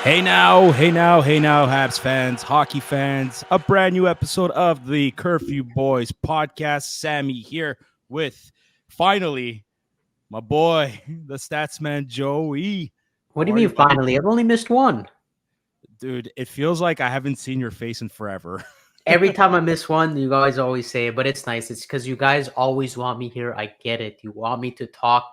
Hey now, Habs fans, hockey fans. A brand new episode of the Curfew Boys podcast. Sammy here with, finally, my boy, the stats man, Joey. What do you How are mean, buddy? finally? I've only missed one. Dude, it feels like I haven't seen your face in forever. Every time I miss one, you guys always say it, but it's nice. It's because you guys always want me here. I get it. You want me to talk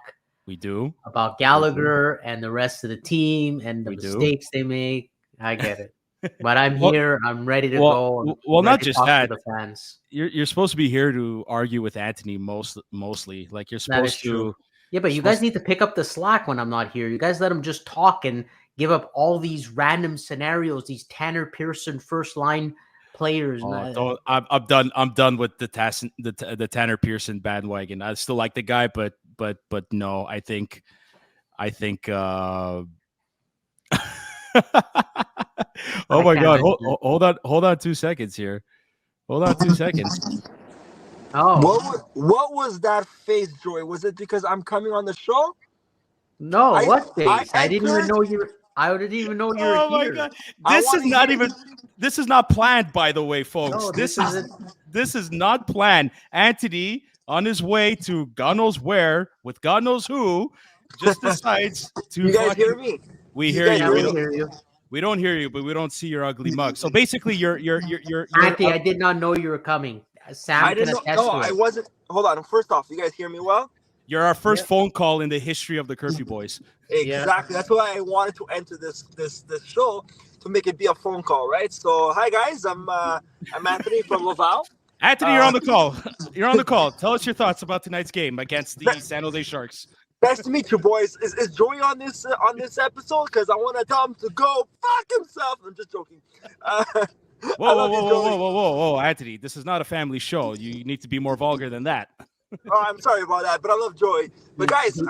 We do. about Gallagher and the rest of the team and the We do. mistakes they make. I get it. But I'm Well- here. I'm ready to well- go. I'm well, ready not to just talk that. to the fans. You're supposed to be here to argue with Anthony mostly. Like you're That is supposed true. to. Yeah, but you guys need to pick up the slack when I'm not here. You guys let him just talk and give up all these random scenarios, these Tanner Pearson first line players. I'm done with the Tanner Pearson bandwagon. I still like the guy, but no, I think oh my god, hold on 2 seconds here. Hold on 2 seconds. Oh, What was that face, Joy? Was it because I'm coming on the show? no, I- what face? I I didn't even entered- know you were. I didn't even know you were Oh my here. god. I This is wanna not hear- even this is not planned, by the way, folks. No, this this is this is not planned. Anthony, on his way to God knows where with God knows who, just decides to You guys fucking- hear me? We You hear guys you. Yeah, We we don't, hear you. we don't hear you, but we don't see your ugly mug. So basically, you're Auntie, I did not know you were coming. Sam I can didn't know. attest No, to I it. wasn't. Hold on. First off, you guys hear me well? you're our first Yeah. phone call in the history of the Curfew Boys. Exactly. That's why I wanted to enter this show to make it be a phone call, right? So, hi guys, I'm Anthony from Laval. Anthony, you're on the call. You're on the call. Tell us your thoughts about tonight's game against the San Jose Sharks. Nice to meet you, boys. Is Joey on this episode? Because I want to tell him to go fuck himself. I'm just joking. Whoa, Anthony, this is not a family show. You need to be more vulgar than that. Oh, I'm sorry about that, but I love Joey. But guys, I'm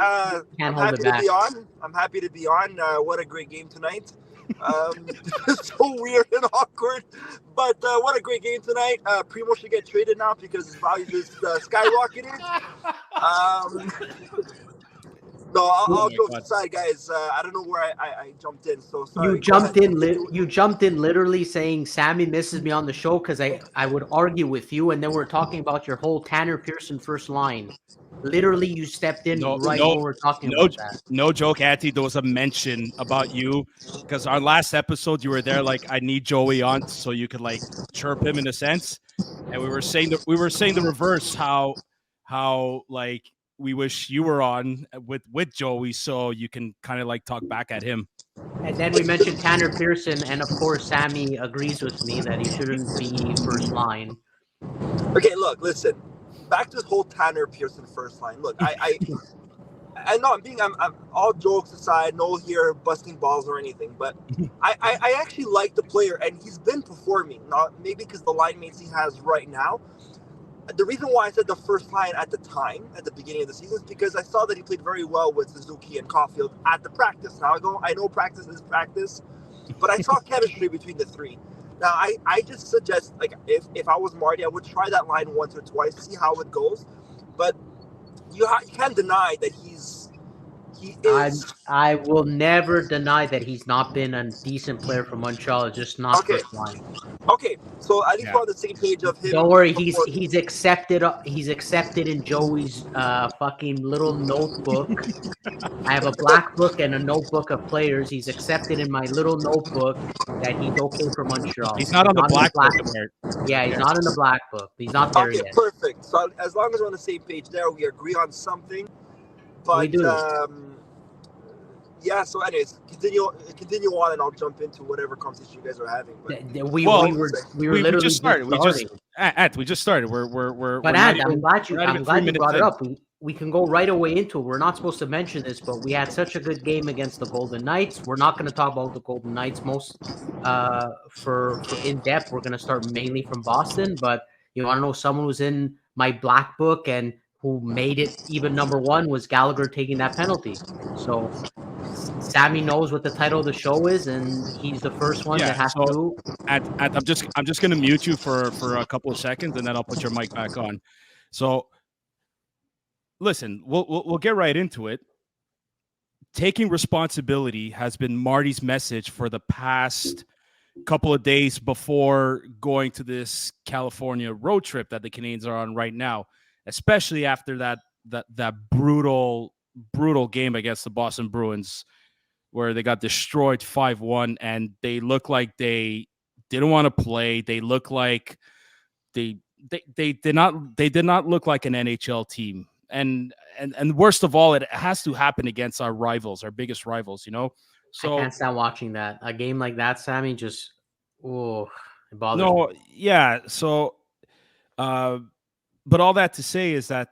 Can't hold happy it to back. be on. I'm happy to be on. What a great game tonight. It's so weird and awkward, but what a great game tonight. Primeau should get traded now because his value just skyrocketed. No, all jokes aside, guys. I don't know where I jumped in, so sorry. You jumped in. You jumped in literally saying Sammy misses me on the show because I would argue with you, and then we're talking about your whole Tanner Pearson first line. Literally, you stepped in when we're talking about that. No joke, Anthony. There was a mention about you because our last episode, you were there. Like, I need Joey on so you could like chirp him in a sense, and we were saying the reverse. How like we wish you were on with Joey so you can kind of like talk back at him. And then we mentioned Tanner Pearson, and of course, Sammy agrees with me that he shouldn't be first line. Okay, look, listen. Back to this whole Tanner Pearson first line. Look, I know I'm all jokes aside, no here busting balls or anything, but I actually like the player and he's been performing. Not maybe because the line mates he has right now. The reason why I said the first line at the time, at the beginning of the season, is because I saw that he played very well with Suzuki and Caulfield at the practice. Now I know practice is practice, but I saw chemistry between the three. Now I just suggest, like, if I was Marty, I would try that line once or twice, see how it goes. But you can't deny that he is. I will never deny that he's not been a decent player for Montreal. It's just not Okay. first line. Okay, so at least we're on the same page of him. Don't worry, he's accepted. He's accepted in Joey's fucking little notebook. I have a black book and a notebook of players. He's accepted in my little notebook that he's okay for Montreal. He's not on the black book. Yeah, he's not in the black book. He's not there Okay, yet. perfect. So as long as we're on the same page there, we agree on something. But We do. Yeah, so anyways, continue on and I'll jump into whatever conversation you guys are having. But We were literally just started. starting. We just started. We're But not Ant, even- I'm glad you we're not even 3 brought minutes it in. up. We can go right away into it. We're not supposed to mention this, but we had such a good game against the Golden Knights. We're not going to talk about the Golden Knights for in depth. We're going to start mainly from Boston. But you want to know someone who's in my black book and who made it even number one was Gallagher taking that penalty. So Sammy knows what the title of the show is, and he's the first one that has to. I'm just gonna mute you for a couple of seconds, and then I'll put your mic back on. So, listen, we'll get right into it. taking responsibility has been Marty's message for the past couple of days before going to this California road trip that the Canadiens are on right now, especially after that brutal game against the Boston Bruins, where they got destroyed 5-1, and they look like they didn't want to play. They look like they did not look like an NHL team. And worst of all, it has to happen against our rivals, our biggest rivals, So I can't stand watching that. A game like that, Sammy, just it bothers no, me. yeah. So, but all that to say is that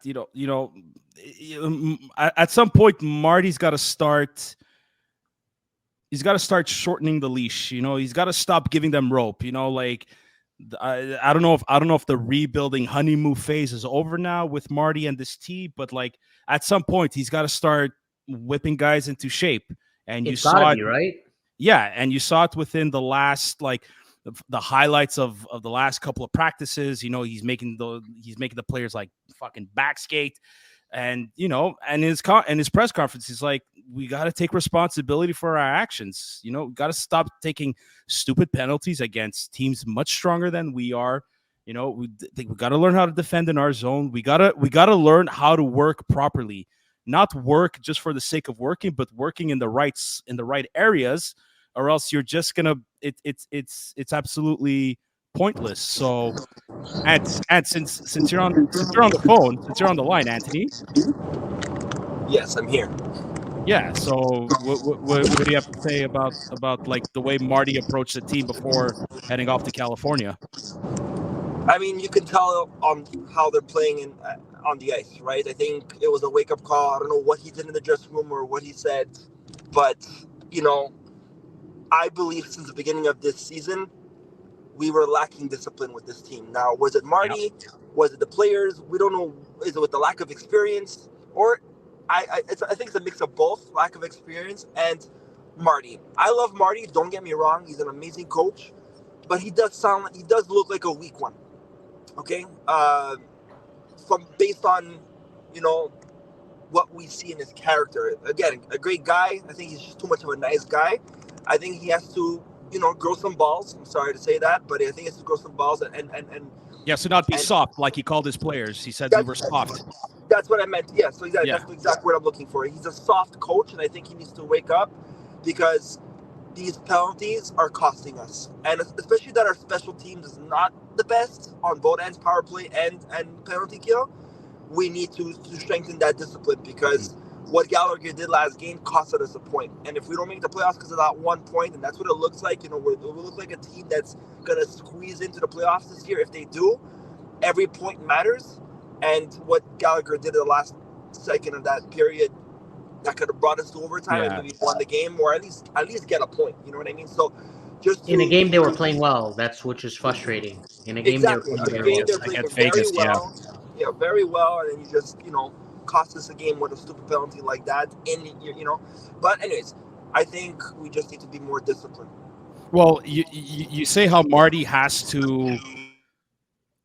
at some point Marty's got to start. He's got to start shortening the leash. He's got to stop giving them rope. Like I don't know if the rebuilding honeymoon phase is over now with Marty and this team, but like at some point he's got to start whipping guys into shape. And It's gotta be, right? Yeah, and you saw it within the last the highlights of the last couple of practices. He's making the players like fucking back skate, and and his press conference, he's like, we got to take responsibility for our actions. We got to stop taking stupid penalties against teams much stronger than we are. We got to learn how to defend in our zone. We gotta learn how to work properly, not work just for the sake of working, but working in the right areas, or else you're just gonna it's absolutely pointless. So, and since you're on the phone, since you're on the line, Anthony. Yes, I'm here. Yeah. So what do you have to say about like the way Marty approached the team before heading off to California? I mean, you can tell on how they're playing on the ice, right? I think it was a wake-up call. I don't know what he did in the dressing room or what he said, but I believe since the beginning of this season, we were lacking discipline with this team. Now, was it Marty? Yep. Was it the players? We don't know. Is it with the lack of experience? Or I think it's a mix of both, lack of experience and Marty. I love Marty. Don't get me wrong. He's an amazing coach, but he does look like a weak one. Okay? Based on, what we see in his character. Again, a great guy. I think he's just too much of a nice guy. I think he has to, grow some balls. I'm sorry to say that, but I think he has to grow some balls and yeah, so not be soft like he called his players. He said we were soft. That's what I meant. Yeah, so that's the exact word I'm looking for. He's a soft coach, and I think he needs to wake up because these penalties are costing us. And especially that our special teams is not the best on both ends, power play and penalty kill. We need to strengthen that discipline because what Gallagher did last game costed us a point. And if we don't make the playoffs because of that 1 point, and that's what it looks like, we look like a team that's going to squeeze into the playoffs this year. If they do, every point matters. And what Gallagher did in the last second of that period, that could have brought us to overtime and maybe won the game, or at least get a point. You know what I mean? So just in a game they were playing well. That's which is frustrating. In a game they were playing very well. Yeah, very well, and then you just cost us a game with a stupid penalty like that. But anyways, I think we just need to be more disciplined. Well, you say how Marty has to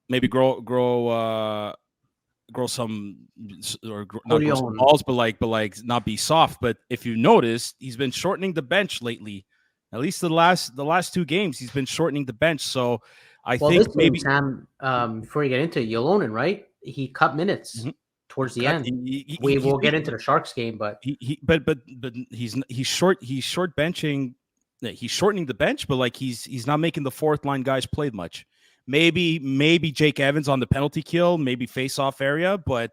maybe grow some or not grow some balls, but like not be soft. But if you notice, he's been shortening the bench lately. At least the last 2 games, he's been shortening the bench. So I think maybe Sam, before you get into Yolonen, right? He cut minutes towards the end. We will get into the Sharks game, but he's short benching. He's shortening the bench, but like he's not making the fourth line guys play much. Maybe Jake Evans on the penalty kill, maybe face-off area, but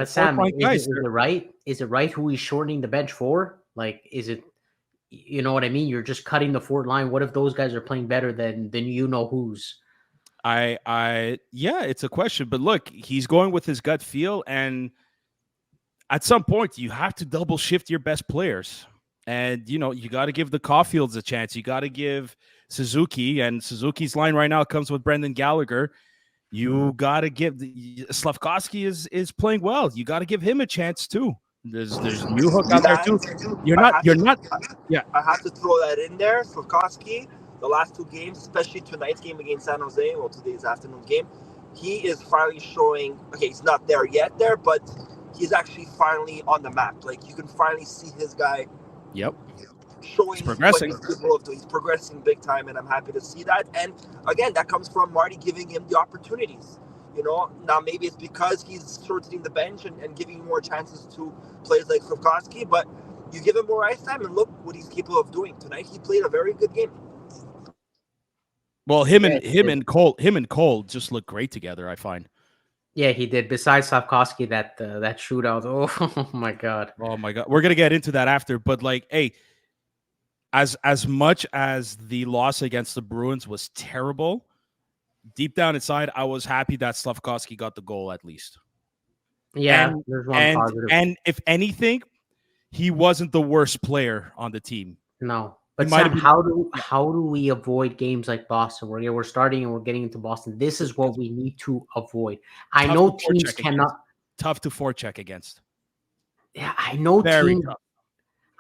Sam, is it right? Is it right who he's shortening the bench for? Like, is it, you know what I mean? You're just cutting the fourth line. What if those guys are playing better than who's? It's a question, but look, he's going with his gut feel, and at some point you have to double shift your best players, and you got to give the Caulfields a chance. You got to give Suzuki, and Suzuki's line right now comes with Brendan Gallagher. You got to give Slafkovsky is playing well. You got to give him a chance too. There's new hook out there too. I have to throw that in there. Slafkovsky, the last 2 games, especially tonight's game against San Jose, today's afternoon game, he is finally showing. Okay, he's not there yet, but he's actually finally on the map. Like you can finally see his guy Yep. showing He's progressing. what he's capable of doing. He's progressing big time, and I'm happy to see that. And again, that comes from Marty giving him the opportunities. Now maybe it's because he's shortening the bench and giving more chances to players like Slafkovsky, but you give him more ice time, and look what he's capable of doing tonight. He played a very good game. Well, him and Cole just look great together, I find. Yeah, he did. Besides Slafkovsky, that shootout. Oh my god. Oh my god. We're gonna get into that after, but like, hey, as much as the loss against the Bruins was terrible, deep down inside, I was happy that Slafkovsky got the goal at least. Yeah, there's one positive. And if anything, he wasn't the worst player on the team. No. But Sam, how do we avoid games like Boston where we're starting and we're getting into Boston? This is what we need to avoid. I know teams cannot. Tough to forecheck against. Yeah, I know Very teams. tough.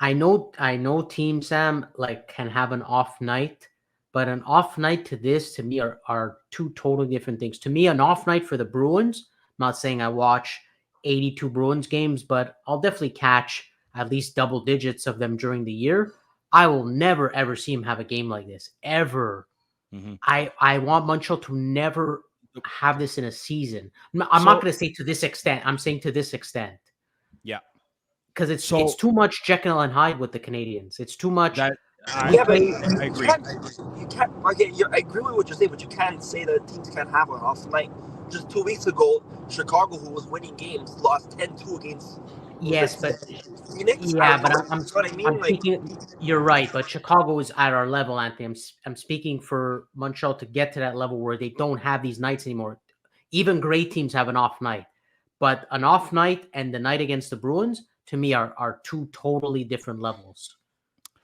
I know team Sam like can have an off night, but an off night to this to me are two totally different things. To me, an off night for the Bruins. I'm not saying I watch 82 Bruins games, but I'll definitely catch at least double digits of them during the year. I will never ever see him have a game like this ever. Mm-hmm. I want Montreal to never have this in a season. I'm not going to say to this extent. I'm saying to this extent. Yeah. Because it's too much Jekyll and Hyde with the Canadians. It's too much. I agree. I agree with what you're saying, but you can't say that teams can't have an off night. Just 2 weeks ago, Chicago, who was winning games, lost 10-2 against. Yes, but Phoenix. Yeah, but I'm speaking. You're right, but Chicago is at our level, Anthony. I'm speaking for Montreal to get to that level where they don't have these nights anymore. Even great teams have an off night, but an off night and the night against the Bruins to me are two totally different levels.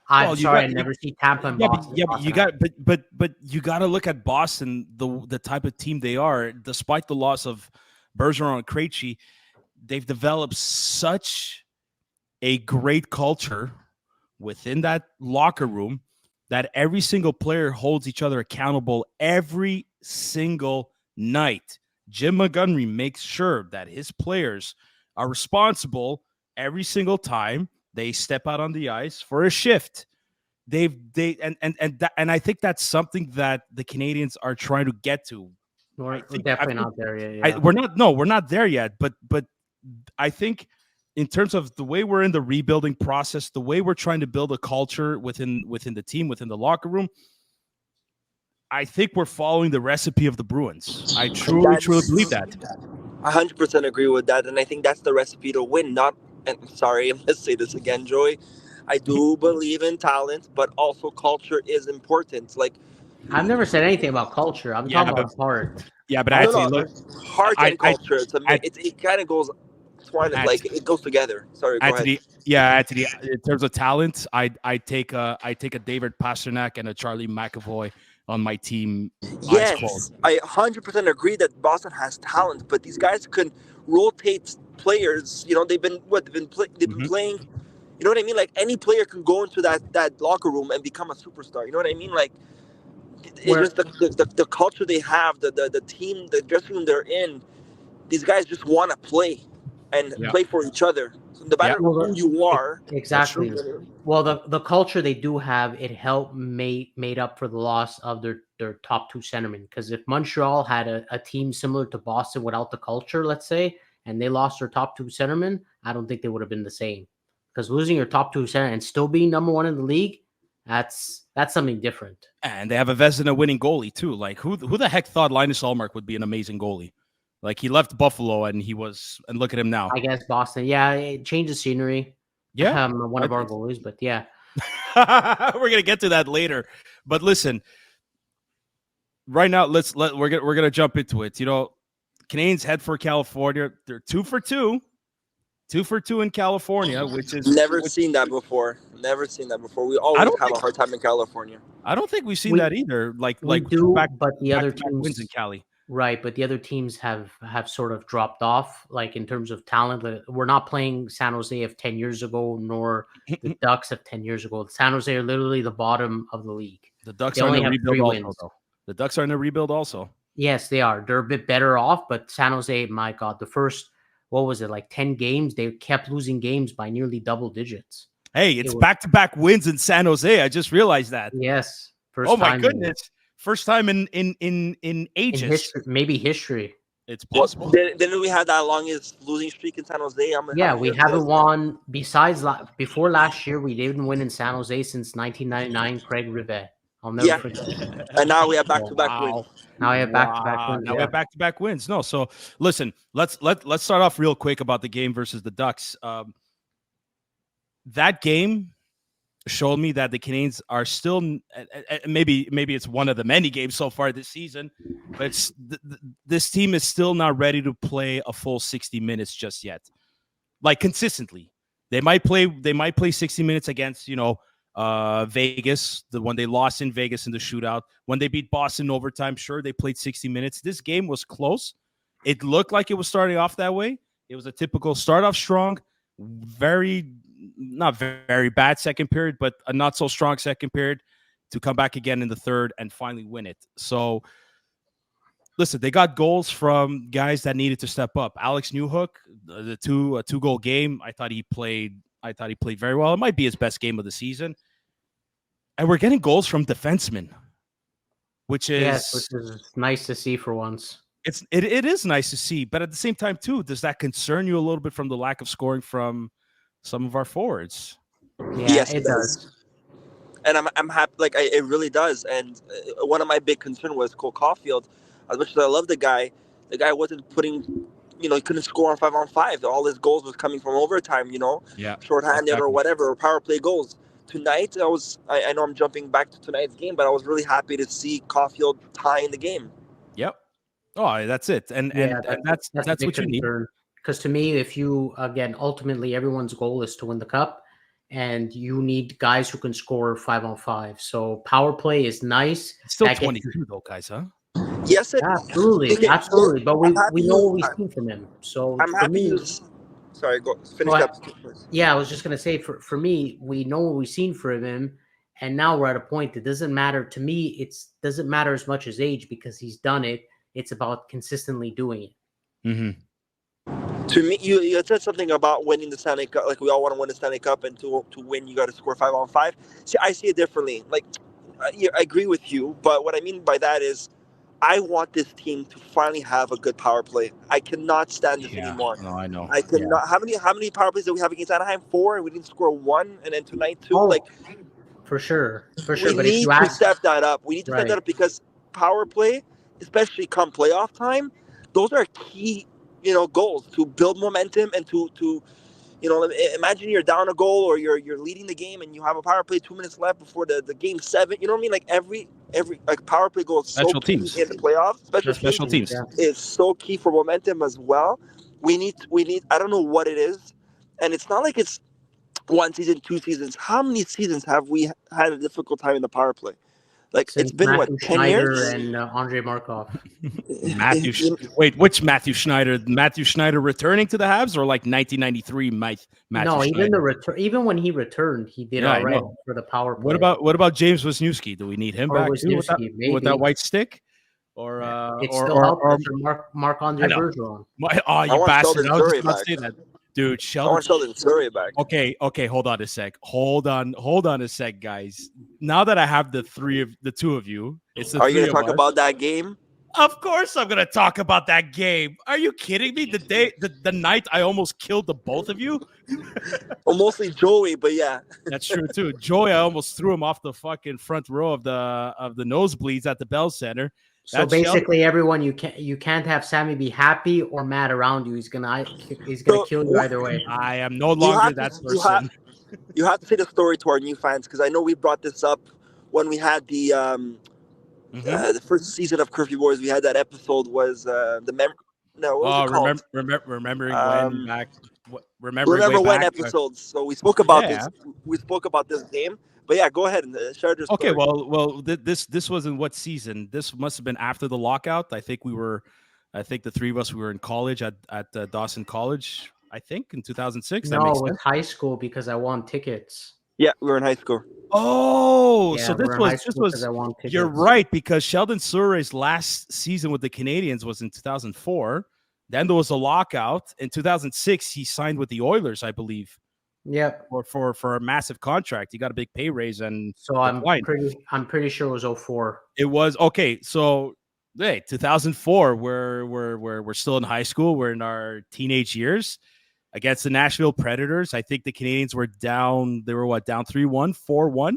I'm sorry, I never see Tampa and Boston. But you got to look at Boston, the type of team they are. Despite the loss of Bergeron and Krejci, they've developed such a great culture within that locker room that every single player holds each other accountable every single night. Jim Montgomery makes sure that his players are responsible every single time they step out on the ice for a shift. And I think that's something that the Canadians are trying to get to. We're definitely not there yet. We're not there yet. But I think in terms of the way we're in the rebuilding process, the way we're trying to build a culture within the team, within the locker room, I think we're following the recipe of the Bruins. I truly believe that. 100% agree with that, and I think that's the recipe to win. Let's say this again, Joey. I do believe in talent, but also culture is important. Like, I've never said anything about culture. I'm talking about heart. Yeah, but actually, heart and culture. It kind of goes. It goes together. Sorry, go ahead. Yeah, Anthony. In terms of talent, I take a David Pastrnak and a Charlie McAvoy on my team. Yes, I 100% agree that Boston has talent, but these guys can rotate players. They've been playing. You know what I mean? Like any player can go into that locker room and become a superstar. You know what I mean? Like it's just the culture they have, the team, the dressing room they're in. These guys just want to play and play for each other. So no matter who you are. Exactly. Well, the culture they do have, it helped made up for the loss of their top two centermen. Because if Montreal had a team similar to Boston without the culture, let's say, and they lost their top two centermen, I don't think they would have been the same. Because losing your top two center and still being number one in the league, that's something different. And they have a Vezina winning goalie too. Like who the heck thought Linus Ullmark would be an amazing goalie? Like he left Buffalo and look at him now. I guess Boston. Yeah, it changes scenery. Yeah, one of our goalies, but yeah. We're gonna get to that later. But listen, right now we're gonna jump into it. Canadians head for California. They're 2 for 2. 2 for 2 in California, which is never seen that before. We always have a hard time in California. I don't think we've seen that either. We do, but the other teams wins in Cali. Right, but the other teams have sort of dropped off, like in terms of talent. We're not playing San Jose of 10 years ago, nor the Ducks of 10 years ago. San Jose are literally the bottom of the league. The Ducks are in a rebuild also, though. The Ducks are in a rebuild also. Yes, they are. They're a bit better off, but San Jose, my God, the first what was it, like 10 games? They kept losing games by nearly double digits. Hey, it's was- back-to-back wins in San Jose. I just realized that. Yes. First Oh my time goodness. First time in in ages. history, maybe history. It's possible. Didn't we have that longest losing streak in San Jose? Yeah, we haven't won besides before last year. We didn't win in San Jose since 1999. Craig Rivet. I'll never forget. And now we have back-to-back Wow. wins. Now I have back-to-back wins. Now we have back-to-back wins. No, so listen, let's start off real quick about the game versus the Ducks. That game showed me that the Canadiens are still maybe it's one of the many games so far this season, but this team is still not ready to play a full 60 minutes just yet. Like consistently, they might play 60 minutes against Vegas, the one they lost in Vegas in the shootout. When they beat Boston in overtime, sure, they played 60 minutes. This game was close. It looked like it was starting off that way. It was a typical start off strong, not very bad second period, but a not so strong second period to come back again in the third and finally win it. So listen, they got goals from guys that needed to step up. Alex Newhook, the two-goal game. I thought he played very well. It might be his best game of the season. And we're getting goals from defensemen, which is nice to see for once. It is nice to see, but at the same time too, does that concern you a little bit from the lack of scoring from some of our forwards? Yeah, yes, it does. And I'm happy. Like it really does. And one of my big concerns was Cole Caulfield. As much as I love the guy wasn't putting. He couldn't score on 5-on-5. All his goals was coming from overtime. Shorthanded or whatever, or power play goals. Tonight, I know I'm jumping back to tonight's game, but I was really happy to see Caulfield tying the game. Yep. Oh, that's it. And that's what you need. Because to me, if you, again, ultimately everyone's goal is to win the cup, and you need guys who can score 5-on-5. So power play is nice. It's still 22 though, guys, huh? Yes, absolutely. But we know what we've seen from him. So I'm happy. Sorry, go finish up. Yeah, I was just gonna say for me, we know what we've seen from him, and now we're at a point that doesn't matter to me. It doesn't matter as much as age because he's done it. It's about consistently doing it. Mm-hmm. To me, you said something about winning the Stanley Cup. Like we all want to win the Stanley Cup, and to win, you got to score 5-on-5. See, I see it differently. Like, I agree with you, but what I mean by that is, I want this team to finally have a good power play. I cannot stand this anymore. No, I know. I cannot. Yeah. How many power plays did we have against Anaheim? 4, and we didn't score 1, and then tonight 2. Like, for sure. We need to step that up. We need to step that up because power play, especially come playoff time, those are key, goals to build momentum and to imagine you're down a goal or you're leading the game and you have a power play 2 minutes left before the game 7. You know what I mean? Like every like power play goal is so key in the playoffs. Special teams is so key for momentum as well. We need. I don't know what it is, and it's not like it's 1 season, 2 seasons. How many seasons have we had a difficult time in the power play? Like since it's been Matthew 10 Schneider years? and Andrei Markov. Wait, which Matthew Schneider? Matthew Schneider returning to the Habs, or like 1993 Matthew No, Schneider? Even when he returned, he did all right for the power play. What about James Wisniewski? Do we need him back too, with that white stick? Or it's still out there for Marc-Andre Bergeron. You bastard! I was just about to say that. Dude, I want Sheldon Surrey back. Okay, hold on a sec. Hold on a sec, guys. Now that I have the two of you, are you gonna talk about that game? Of course, I'm gonna talk about that game. Are you kidding me? The night I almost killed the both of you. Well, mostly Joey, but yeah, that's true too. Joey, I almost threw him off the fucking front row of the nosebleeds at the Bell Center. So basically, everyone, you can't have Sammy be happy or mad around you. He's gonna kill you either way. I am no longer that person. You have to say the story to our new fans because I know we brought this up when we had the first season of Curfew Boys. We had that episode was remembering when back. Remember when episodes? So we spoke about this. We spoke about this game. But yeah, go ahead and share your story. Okay, well, this was in what season? This must have been after the lockout. I think the three of us we were in college at Dawson College. I think in 2006. No, it was high school because I won tickets. Yeah, we were in high school. Oh, yeah, so this was. You're right because Sheldon Surrey's last season with the Canadiens was in 2004. Then there was a lockout. In 2006, he signed with the Oilers, I believe. Yep. Or for a massive contract. He got a big pay raise and So I'm pretty sure it was 04. It was okay. So, hey, 2004, we're still in high school. We're in our teenage years against the Nashville Predators. I think the Canadians were down. They were down 3-1, 4-1.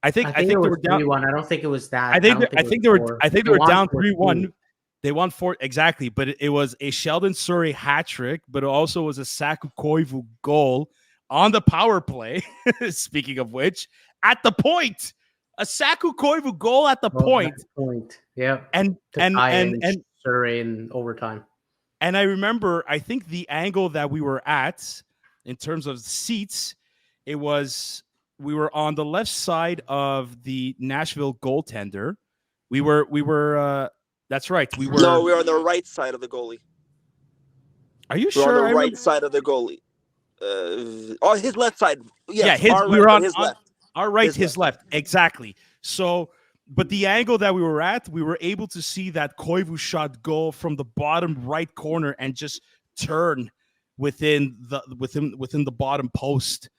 I think they were down 3-1. I don't think it was that. I think they were down 3-1. They won 4 exactly, but it was a Sheldon Surrey hat trick, but it also was a Saku Koivu goal on the power play. Speaking of which, at the point, a Saku Koivu goal at the point. Yeah, and Surrey in overtime. And I remember, I think the angle that we were at in terms of seats, we were on the left side of the Nashville goaltender. We were. That's right. We were on the right side of the goalie. Are you we're sure? On the right side of the goalie. On his left side. Yes, yeah, we were on his left. Our right, his left. Exactly. So, but the angle that we were at, we were able to see that Koivu shot goal from the bottom right corner and just turn within the bottom post.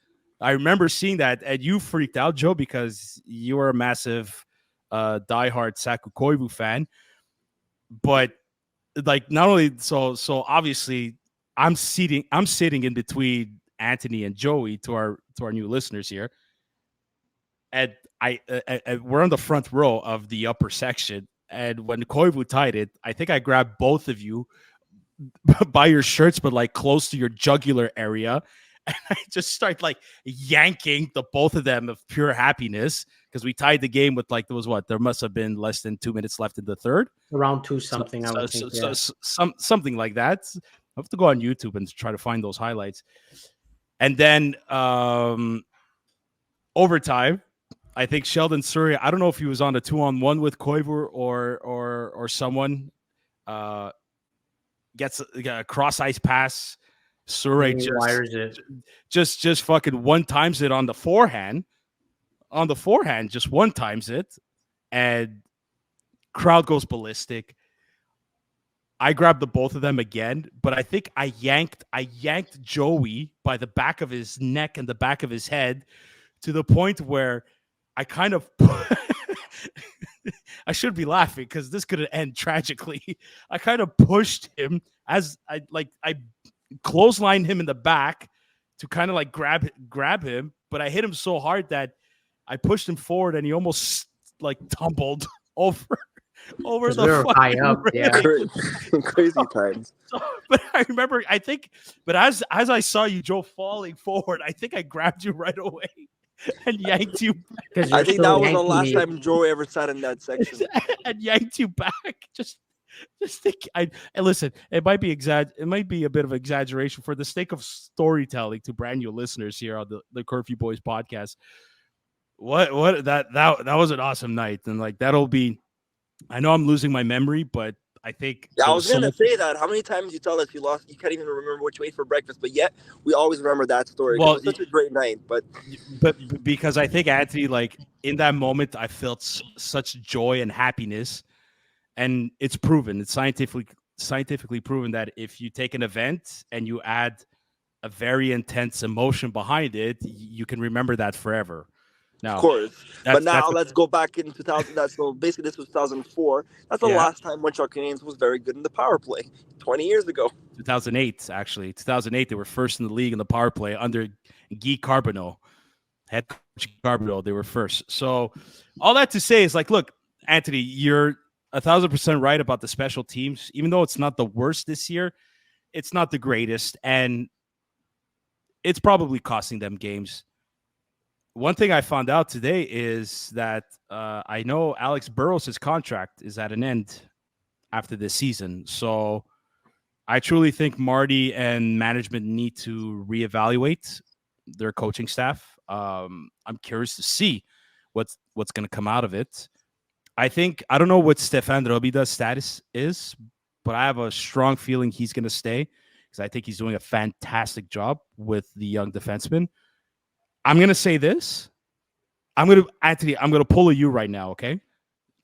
I remember seeing that, and you freaked out, Joe, because you were a massive diehard Saku Koivu fan. But like, not only so obviously I'm sitting in between Anthony and Joey to our new listeners here, and we're on the front row of the upper section, and when Koivu tied it, I think I grabbed both of you by your shirts, but like close to your jugular area, and I just start like yanking the both of them of pure happiness because we tied the game with like there must have been less than 2 minutes left in the third, around 2 something. I would think something like that. I have to go on YouTube and try to find those highlights, and then overtime. I think Sheldon Surrey, I don't know if he was on a 2-on-1 with Koivu or someone, gets a cross ice pass. Surrey just fucking one times it on the forehand. Just one times it, and crowd goes ballistic. I grabbed the both of them again, but I think I yanked Joey by the back of his neck and the back of his head to the point where I kind of I should be laughing because this could end tragically. I kind of pushed him as I clotheslined him in the back to kind of like grab him, but I hit him so hard that I pushed him forward and he almost like tumbled over the high up, crazy times. But I remember, but as I saw you, Joe, falling forward, I think I grabbed you right away and yanked you back. I think that was the last time Joe ever sat in that section. And yanked you back. Just think. And listen, it might be a bit of exaggeration for the sake of storytelling to brand new listeners here on the Curfew Boys podcast. What that was an awesome night, and like that'll be. I know I'm losing my memory, but I think I was gonna say that. How many times you tell us you lost? You can't even remember what you ate for breakfast, but yet we always remember that story. Well, it was such a great night, but because I think Anthony, like in that moment, I felt such joy and happiness, and it's proven. It's scientifically proven that if you take an event and you add a very intense emotion behind it, you can remember that forever. Now, of course, but now let's go back in 2000. So basically, this was 2004. That's the last time Montreal Canadiens was very good in the power play. 20 years ago. 2008, actually. 2008, they were first in the league in the power play under Guy Carbonneau. Head coach Carbonneau, they were first. So all that to say is like, look, Anthony, you're 1,000% right about the special teams. Even though it's not the worst this year, it's not the greatest, and it's probably costing them games. One thing I found out today is that I know Alex Burrows' contract is at an end after this season. So I truly think Marty and management need to reevaluate their coaching staff. I'm curious to see what's going to come out of it. I don't know what Stefan Robida's status is, but I have a strong feeling he's going to stay because I think he's doing a fantastic job with the young defenseman. I'm going to say this. Anthony, I'm going to pull a you right now, okay?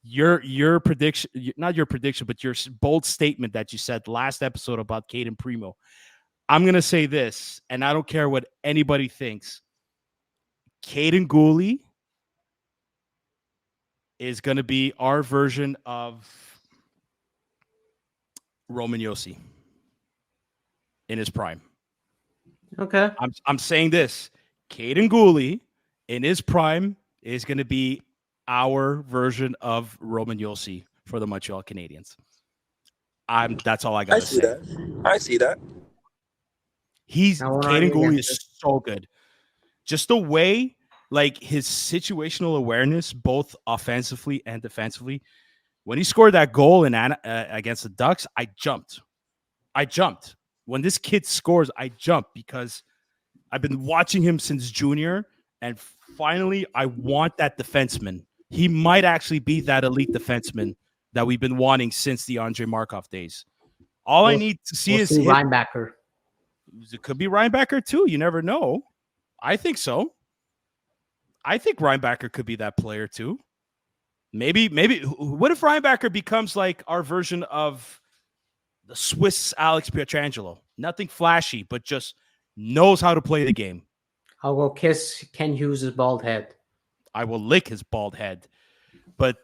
your prediction, not your prediction, but your bold statement that you said last episode about Cade and Primeau. I'm going to say this, and I don't care what anybody thinks. Caden Gooley is going to be our version of Roman Yossi in his prime. Okay. I'm saying this. Caden Gooley in his prime is going to be our version of Roman Yossi for the Montreal Canadiens. That's all I got to say. I see that. Caden Gooley is so good. Just the way, like, his situational awareness, both offensively and defensively. When he scored that goal against the Ducks, I jumped. When this kid scores, I jump because I've been watching him since junior, and finally, I want that defenseman. He might actually be that elite defenseman that we've been wanting since the Andrei Markov days. I need to see is Reinbacker. It could be Reinbacker too. You never know. I think so. I think Reinbacker could be that player too. Maybe. What if Reinbacker becomes like our version of the Swiss Alex Pietrangelo? Nothing flashy, but just knows how to play the game. I'll go kiss Ken Hughes' bald head. I will lick his bald head. But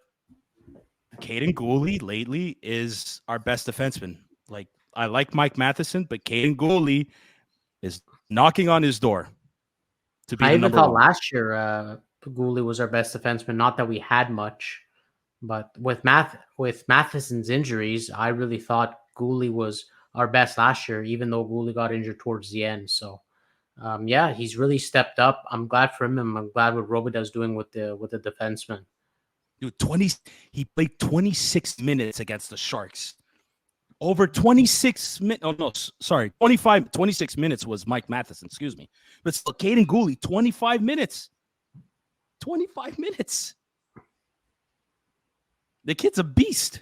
Caden Gooley lately is our best defenseman. Like, I like Mike Matheson, but Caden Gooley is knocking on his door to be I the even number thought one. last year Gooley was our best defenseman. Not that we had much, but with Matheson's injuries, I really thought Gooley was our best last year, even though Gooley got injured towards the end. So, yeah, he's really stepped up. I'm glad for him, and I'm glad what Robida's doing with the defenseman. Dude, he played 26 minutes against the Sharks. Over 26 minutes. Oh, no, sorry. 26 minutes was Mike Matheson, excuse me. But still, Caden Gooley, 25 minutes. 25 minutes. The kid's a beast.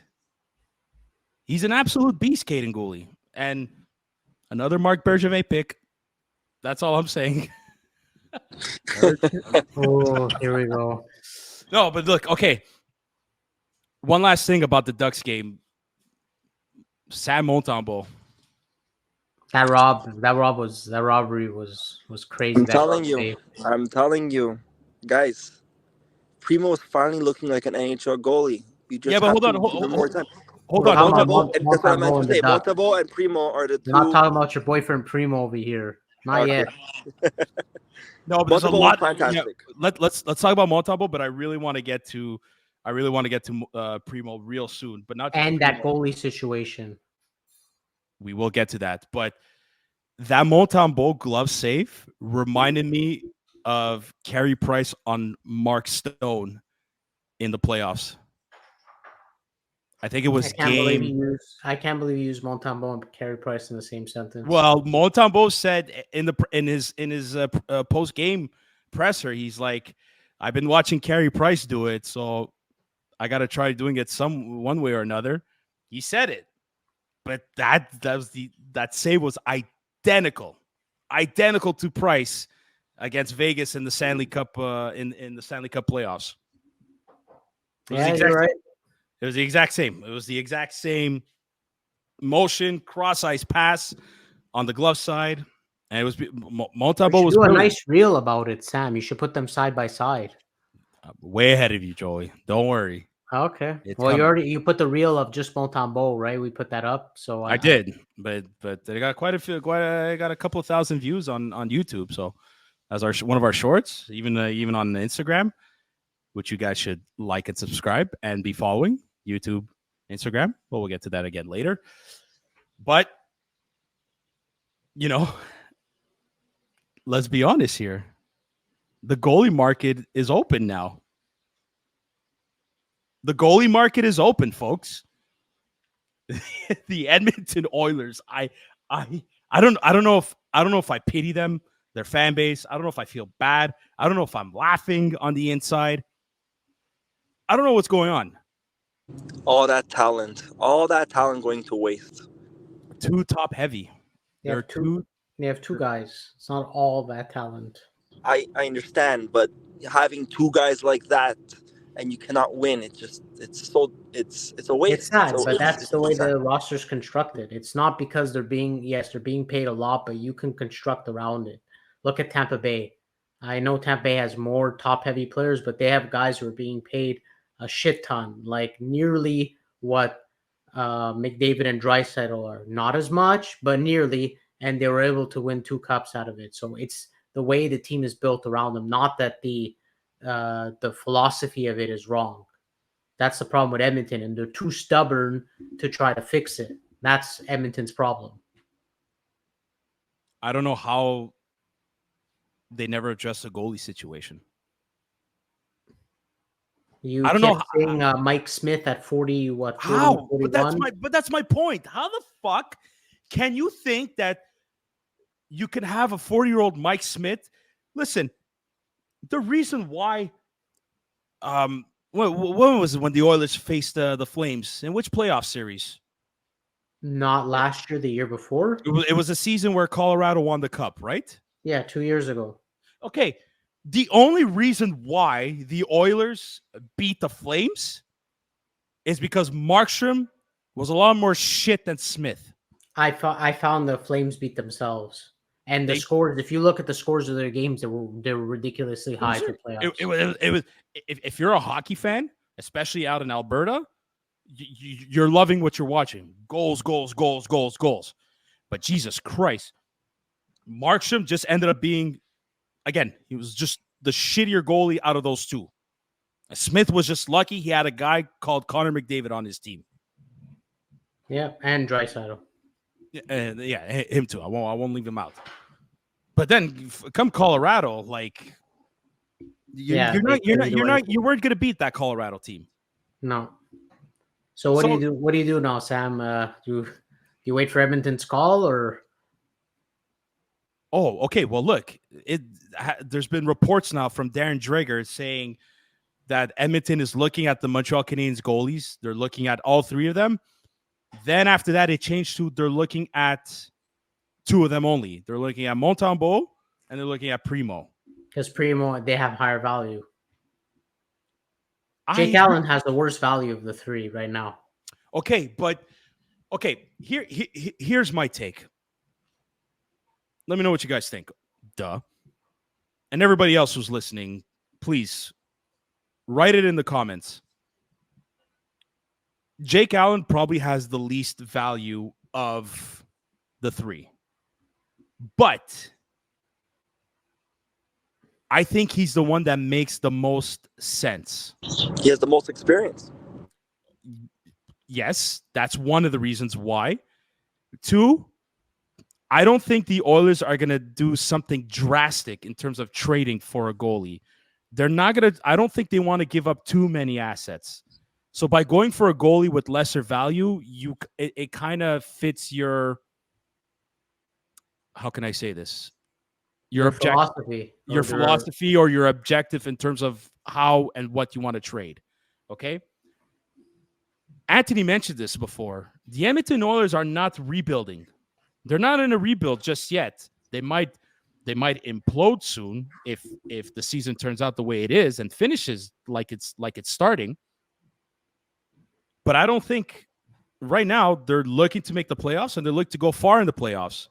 He's an absolute beast, Caden Gooley. And another Marc Bergevin pick. That's all I'm saying. Oh, here we go. No, but look, okay. One last thing about the Ducks game. Sam Montembeault. That robbery was crazy. I'm telling you, guys. Primeau is finally looking like an NHL goalie. You just but hold on. Hold on. That's what I meant to say. Montembeault and Primeau are the two. We're not talking about your boyfriend Primeau over here. Not yet. No, but there's a lot. Fantastic. Yeah, let's talk about Montembeault, but I really want to get to Primeau real soon. But not and that goalie situation. We will get to that, but that Montembeault glove save reminded me of Carey Price on Mark Stone in the playoffs. I think it was I can't believe you used Montembeault and Carey Price in the same sentence. Well, Montembeault said in his post game presser, he's like, "I've been watching Carey Price do it, so I got to try doing it one way or another." He said it, but that save was identical to Price against Vegas in the Stanley Cup in the Stanley Cup playoffs. You're right. It was the exact same. It was the exact same motion, cross-ice pass on the glove side. And it was Montembeault was do a nice reel about it, Sam. You should put them side by side. I'm way ahead of you, Joey. Don't worry. Okay. Well, you put the reel of just Montembeault, right? We put that up. So I did, but they got quite a few. I got a couple of thousand views on YouTube. So as one of our shorts, even on Instagram, which you guys should like and subscribe and be following. YouTube, Instagram. Well, we'll get to that again later. But, let's be honest here. The goalie market is open now. The goalie market is open, folks. The Edmonton Oilers. I don't know if I pity them, their fan base. I don't know if I feel bad. I don't know if I'm laughing on the inside. I don't know what's going on. All that talent going to waste. Too top heavy. They have two guys. It's not all that talent. I understand, but having two guys like that and you cannot win. It's a waste. It's sad, So but that's the way sad. the roster's constructed. It's not because they're being paid a lot, but you can construct around it. Look at Tampa Bay. I know Tampa Bay has more top-heavy players, but they have guys who are being paid a shit ton, like nearly what McDavid and Draisaitl are. Not as much, but nearly, and they were able to win 2 cups out of it. So it's the way the team is built around them, not that the philosophy of it is wrong. That's the problem with Edmonton, and they're too stubborn to try to fix it. That's Edmonton's problem. I don't know how they never addressed the goalie situation. You I don't kept know saying Mike Smith at 40, what, 40, how, 41? but that's my point. How the fuck can you think that you can have a 40-year-old Mike Smith? Listen, the reason why when was it when the Oilers faced the Flames? In which playoff series? Not last year, the year before? It was a season where Colorado won the cup, right? Yeah, 2 years ago. Okay. The only reason why the Oilers beat the Flames is because Markstrom was a lot more shit than Smith. I found the Flames beat themselves. And the scores, if you look at the scores of their games, they were ridiculously high for playoffs. It was if you're a hockey fan, especially out in Alberta, you're loving what you're watching. Goals. But Jesus Christ, Markstrom just ended up being, again, he was just the shittier goalie out of those two. Smith was just lucky he had a guy called Connor McDavid on his team. Yeah, and Draisaitl. Yeah, him too. I won't leave him out. But then come Colorado, like you weren't gonna beat that Colorado team. No. So what do you do? What do you do now, Sam? Do you wait for Edmonton's call or? Oh, okay. Well, look, there's been reports now from Darren Dreger saying that Edmonton is looking at the Montreal Canadiens goalies. They're looking at all 3 of them. Then after that, it changed to they're looking at 2 of them only. They're looking at Montembeault and they're looking at Primeau. Because Primeau, they have higher value. Jake Allen has the worst value of the 3 right now. Okay, but here's my take. Let me know what you guys think. Duh. And everybody else who's listening, please write it in the comments. Jake Allen probably has the least value of the 3. But I think he's the one that makes the most sense. He has the most experience. Yes, that's one of the reasons why. 2, I don't think the Oilers are going to do something drastic in terms of trading for a goalie. They're not going to. I don't think they want to give up too many assets. So by going for a goalie with lesser value, it kind of fits your, how can I say this? Your philosophy. Or your objective in terms of how and what you want to trade. Okay? Anthony mentioned this before. The Edmonton Oilers are not rebuilding. They're not in a rebuild just yet. They might implode soon if the season turns out the way it is and finishes like it's starting. But I don't think right now they're looking to make the playoffs and they look to go far in the playoffs.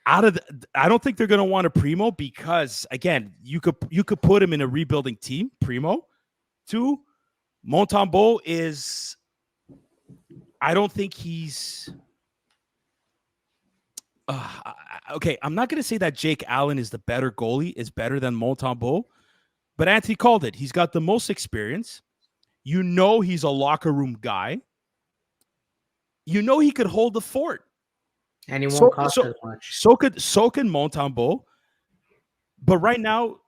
I don't think they're going to want a Primeau because, again, you could put him in a rebuilding team, Primeau. 2, Montembeault is, I don't think he's, okay, I'm not going to say that Jake Allen is the better goalie, is better than Montembeault, but Anthony called it. He's got the most experience. You know he's a locker room guy. You know he could hold the fort. And he won't cost as much. So could Montembeault. But right now,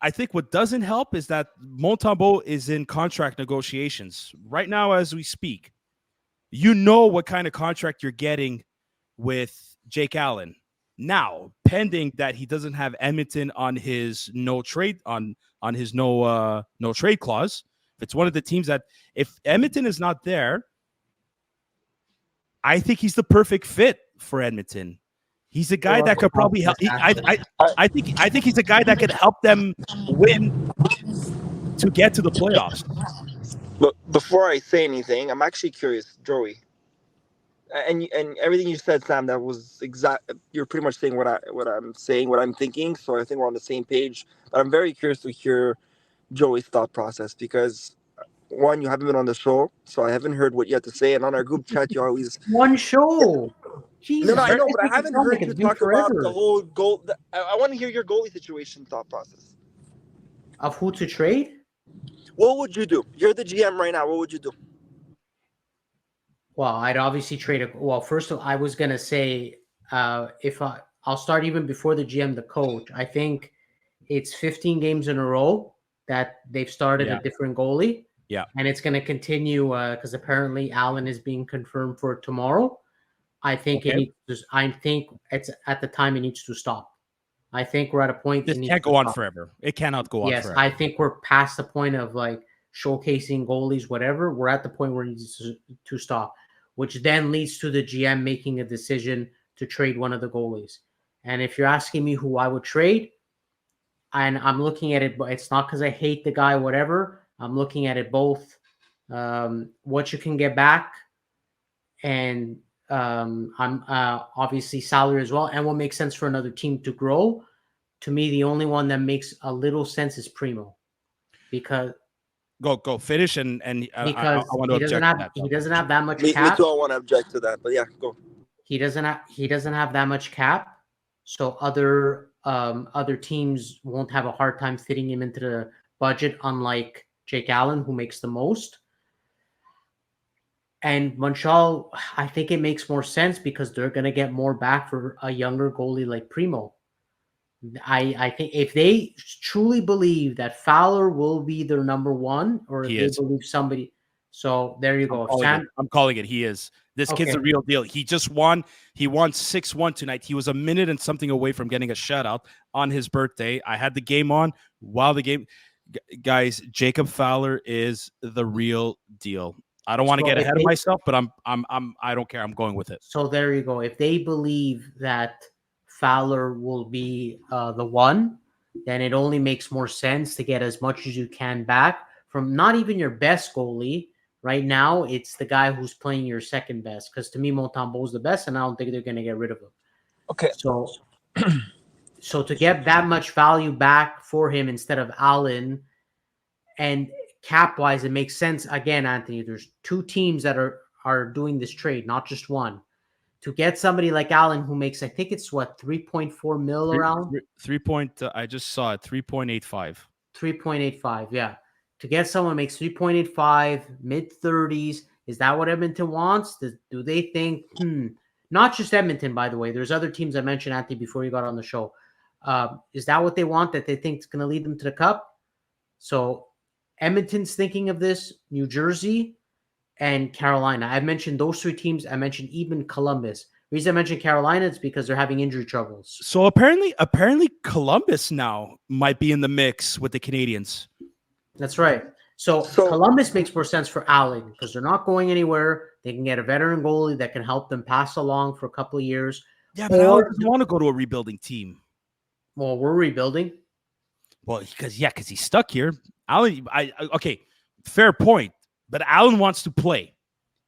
I think what doesn't help is that Montembeault is in contract negotiations. Right now, as we speak, you know what kind of contract you're getting with Jake Allen. Now, pending that he doesn't have Edmonton on his no trade clause. If it's one of the teams that, if Edmonton is not there, I think he's the perfect fit for Edmonton. He's a guy that could probably help. I think he's a guy that could help them win. to get to the playoffs. But before I say anything, I'm actually curious, Joey. And everything you said, Sam, that was exact. You're pretty much saying what I'm saying, what I'm thinking. So I think we're on the same page. But I'm very curious to hear Joey's thought process because one, you haven't been on the show, so I haven't heard what you had to say. And on our group chat, you always One show. no, Jesus, I you know, guys but I make it haven't sound like heard it's you been talk about the forever. whole goal. I want to hear your goalie situation thought process. Of who to trade? What would you do? You're the GM right now. What would you do? Well, I'd obviously trade a. Well, first of all, I was gonna say, I'll start even before the GM, the coach. I think it's 15 games in a row that they've started Yeah. a different goalie. Yeah. And it's going to continue because apparently Allen is being confirmed for tomorrow. I think Okay. I think it's at the time it needs to stop. I think we're at a point. This can't go on forever. It cannot go on Yes, forever. I think we're past the point of like showcasing goalies, whatever. We're at the point where it needs to stop, which then leads to the GM making a decision to trade one of the goalies. And if you're asking me who I would trade, and I'm looking at it, but it's not because I hate the guy, whatever. I'm looking at it both what you can get back, and I'm obviously salary as well, and what makes sense for another team to grow. To me, the only one that makes a little sense is Primeau, because Go finish and I want to object to that. he doesn't have that much Me cap. too. I want to object to that, but yeah, go. He doesn't have that much cap, so other teams won't have a hard time fitting him into the budget, unlike Jake Allen, who makes the most. And Montreal, I think it makes more sense because they're going to get more back for a younger goalie like Primeau. I think if they truly believe that Fowler will be their number one, or if they believe somebody, so there you go. I'm calling it. He is. This kid's the real deal. He just won. He won 6-1 tonight. He was a minute and something away from getting a shutout on his birthday. I had the game on while the game. Guys, Jacob Fowler is the real deal. I don't want to get ahead of myself, but I don't care. I'm going with it. So there you go. If they believe that Fowler will be the one, then it only makes more sense to get as much as you can back from not even your best goalie. Right now, it's the guy who's playing your second best. Because to me, Montembeault is the best, and I don't think they're going to get rid of him. Okay. So to get that much value back for him instead of Allen, and cap-wise, it makes sense. Again, Anthony, there's two teams that are doing this trade, not just one. To get somebody like Allen who makes, I think it's 3.4 mil around? I just saw it, 3.85. 3.85, yeah. To get someone who makes 3.85, mid-30s, is that what Edmonton wants? Do they think, not just Edmonton, by the way. There's other teams I mentioned, Anthony, before you got on the show. Is that what they want, that they think is going to lead them to the Cup? So Edmonton's thinking of this, New Jersey, and Carolina. I've mentioned those three teams. I mentioned even Columbus. The reason I mentioned Carolina is because they're having injury troubles. So apparently Columbus now might be in the mix with the Canadians. That's right. So Columbus makes more sense for Allen because they're not going anywhere. They can get a veteran goalie that can help them pass along for a couple of years. Yeah, but Allen doesn't want to go to a rebuilding team. Well, we're rebuilding. Well, because he's stuck here. Allen, okay, fair point. But Allen wants to play.